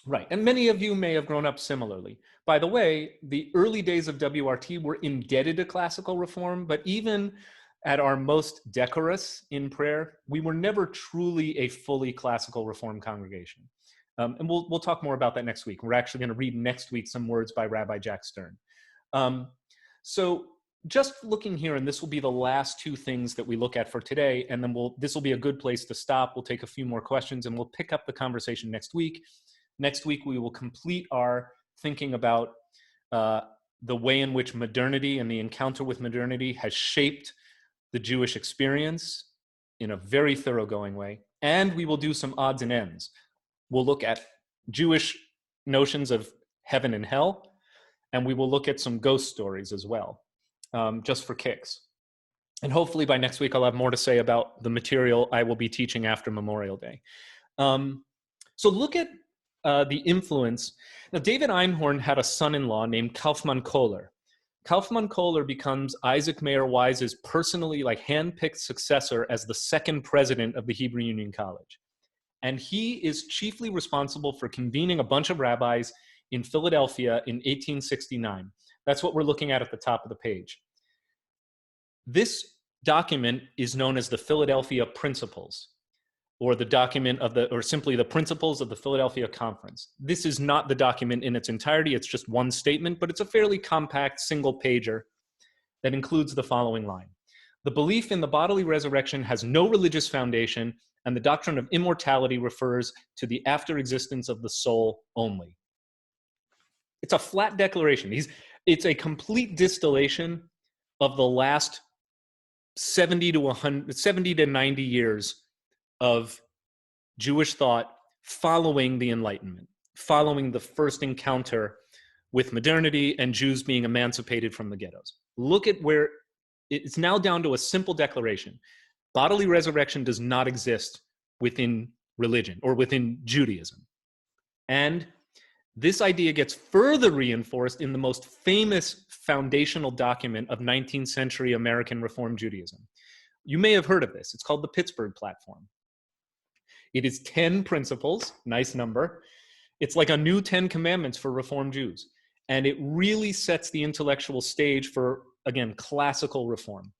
Right. And many of you may have grown up similarly. By the way, the early days of WRT were indebted to classical reform, but even at our most decorous in prayer, we were never truly a fully classical reform congregation. And we'll talk more about that next week. We're actually going to read next week some words by Rabbi Jack Stern. So just looking here, and this will be the last two things that we look at for today, and then this will be a good place to stop. We'll take a few more questions and we'll pick up the conversation next week. Next week, we will complete our thinking about the way in which modernity and the encounter with modernity has shaped the Jewish experience in a very thoroughgoing way. And we will do some odds and ends. We'll look at Jewish notions of heaven and hell, and we will look at some ghost stories as well, just for kicks. And hopefully by next week, I'll have more to say about the material I will be teaching after Memorial Day. So look at the influence. Now, David Einhorn had a son-in-law named Kaufmann Kohler. Kaufmann Kohler becomes Isaac Mayer Wise's personally hand-picked successor as the second president of the Hebrew Union College. And he is chiefly responsible for convening a bunch of rabbis in Philadelphia in 1869. That's what we're looking at the top of the page. This document is known as the Philadelphia Principles, or the document of or simply the Principles of the Philadelphia Conference. This is not the document in its entirety. It's just one statement, but it's a fairly compact single pager that includes the following line. The belief in the bodily resurrection has no religious foundation, and the doctrine of immortality refers to the after existence of the soul only. It's a flat declaration. It's a complete distillation of the last 70 to 90 years of Jewish thought following the Enlightenment, following the first encounter with modernity and Jews being emancipated from the ghettos. Look at where it's now down to a simple declaration. Bodily resurrection does not exist within religion or within Judaism. And this idea gets further reinforced in the most famous foundational document of 19th century American Reform Judaism. You may have heard of this. It's called the Pittsburgh Platform. It is 10 principles, nice number. It's like a new 10 commandments for Reform Jews. And it really sets the intellectual stage for, again, classical reform.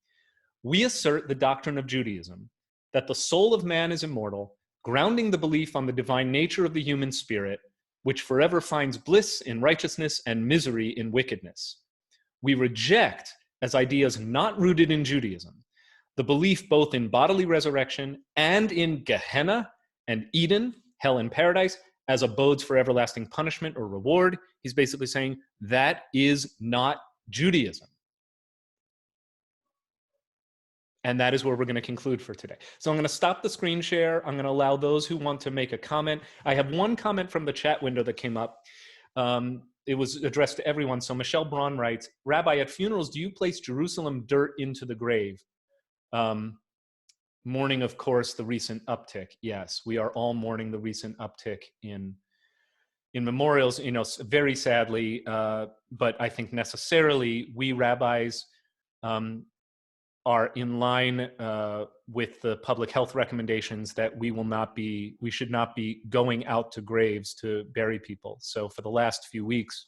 We assert the doctrine of Judaism, that the soul of man is immortal, grounding the belief on the divine nature of the human spirit, which forever finds bliss in righteousness and misery in wickedness. We reject, as ideas not rooted in Judaism, the belief both in bodily resurrection and in Gehenna and Eden, hell and paradise, as abodes for everlasting punishment or reward. He's basically saying that is not Judaism. And that is where we're going to conclude for today. So I'm going to stop the screen share. I'm going to allow those who want to make a comment. I have one comment from the chat window that came up. It was addressed to everyone. So Michelle Braun writes, Rabbi, at funerals, do you place Jerusalem dirt into the grave? Mourning, of course, the recent uptick. Yes, we are all mourning the recent uptick in memorials, very sadly, but I think necessarily we rabbis are in line with the public health recommendations that we should not be going out to graves to bury people. So for the last few weeks,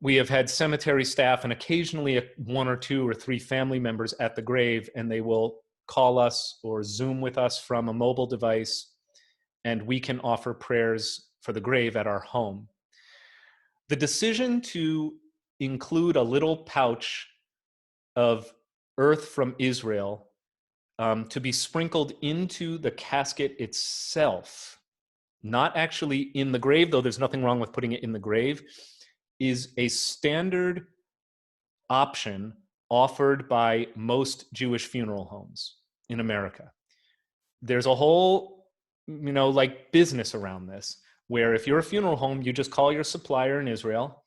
we have had cemetery staff and occasionally one or two or three family members at the grave, and they will call us or Zoom with us from a mobile device, and we can offer prayers for the grave at our home. The decision to include a little pouch of earth from Israel to be sprinkled into the casket itself, not actually in the grave, though there's nothing wrong with putting it in the grave, is a standard option offered by most Jewish funeral homes in America. There's a whole, business around this, where if you're a funeral home, you just call your supplier in Israel,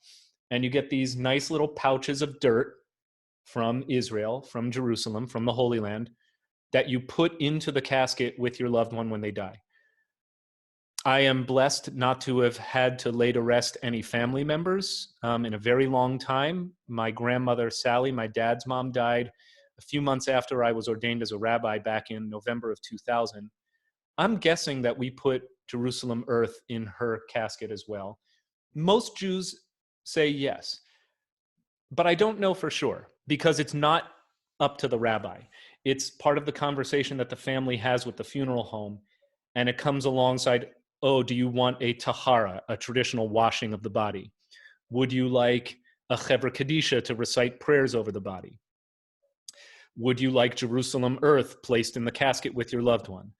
and you get these nice little pouches of dirt from Israel, from Jerusalem, from the Holy Land, that you put into the casket with your loved one when they die. I am blessed not to have had to lay to rest any family members in a very long time. My grandmother, Sally, my dad's mom, died a few months after I was ordained as a rabbi back in November of 2000. I'm guessing that we put Jerusalem earth in her casket as well. Most Jews say yes, but I don't know for sure because it's not up to the rabbi. It's part of the conversation that the family has with the funeral home, and it comes alongside, oh, do you want a tahara, a traditional washing of the body? Would you like a chevra kadisha to recite prayers over the body? Would you like Jerusalem earth placed in the casket with your loved one?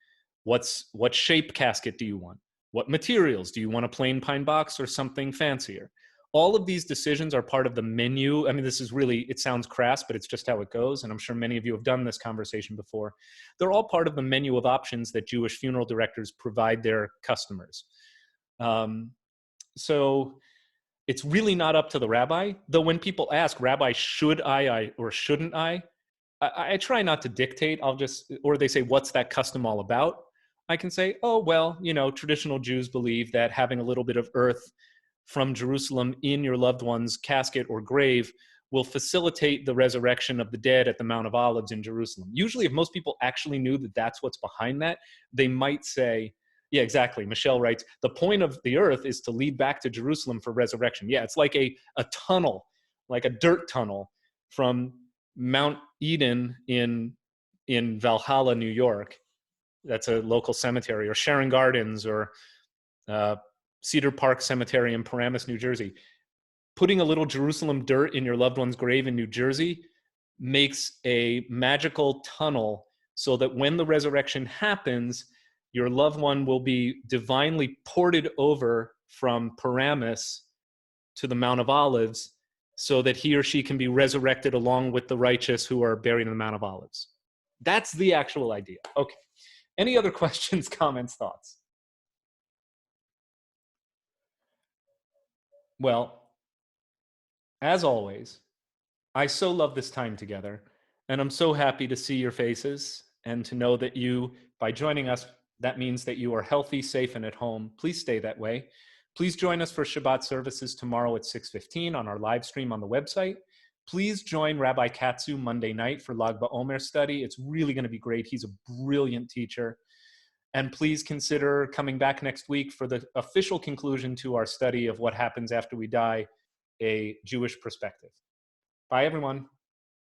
What shape casket do you want? What materials? Do you want a plain pine box or something fancier? All of these decisions are part of the menu. I mean, this is really, it sounds crass, but it's just how it goes. And I'm sure many of you have done this conversation before. They're all part of the menu of options that Jewish funeral directors provide their customers. So it's really not up to the rabbi. Though when people ask, Rabbi, should I or shouldn't I? I try not to dictate. Or they say, what's that custom all about? I can say, oh, well, traditional Jews believe that having a little bit of earth from Jerusalem in your loved one's casket or grave will facilitate the resurrection of the dead at the Mount of Olives in Jerusalem. Usually, if most people actually knew that that's what's behind that, they might say, yeah, exactly. Michelle writes, the point of the earth is to lead back to Jerusalem for resurrection. Yeah, it's like a tunnel, like a dirt tunnel from Mount Eden in Valhalla, New York. That's a local cemetery, or Sharon Gardens, or Cedar Park Cemetery in Paramus, New Jersey. Putting a little Jerusalem dirt in your loved one's grave in New Jersey makes a magical tunnel so that when the resurrection happens, your loved one will be divinely ported over from Paramus to the Mount of Olives so that he or she can be resurrected along with the righteous who are buried in the Mount of Olives. That's the actual idea. Okay. Any other questions, comments, thoughts? Well, as always, I so love this time together, and I'm so happy to see your faces and to know that you, by joining us, that means that you are healthy, safe, and at home. Please stay that way. Please join us for Shabbat services tomorrow at 6:15 on our live stream on the website. Please join Rabbi Katsu Monday night for Lag BaOmer study. It's really going to be great. He's a brilliant teacher. And please consider coming back next week for the official conclusion to our study of what happens after we die, a Jewish perspective. Bye, everyone.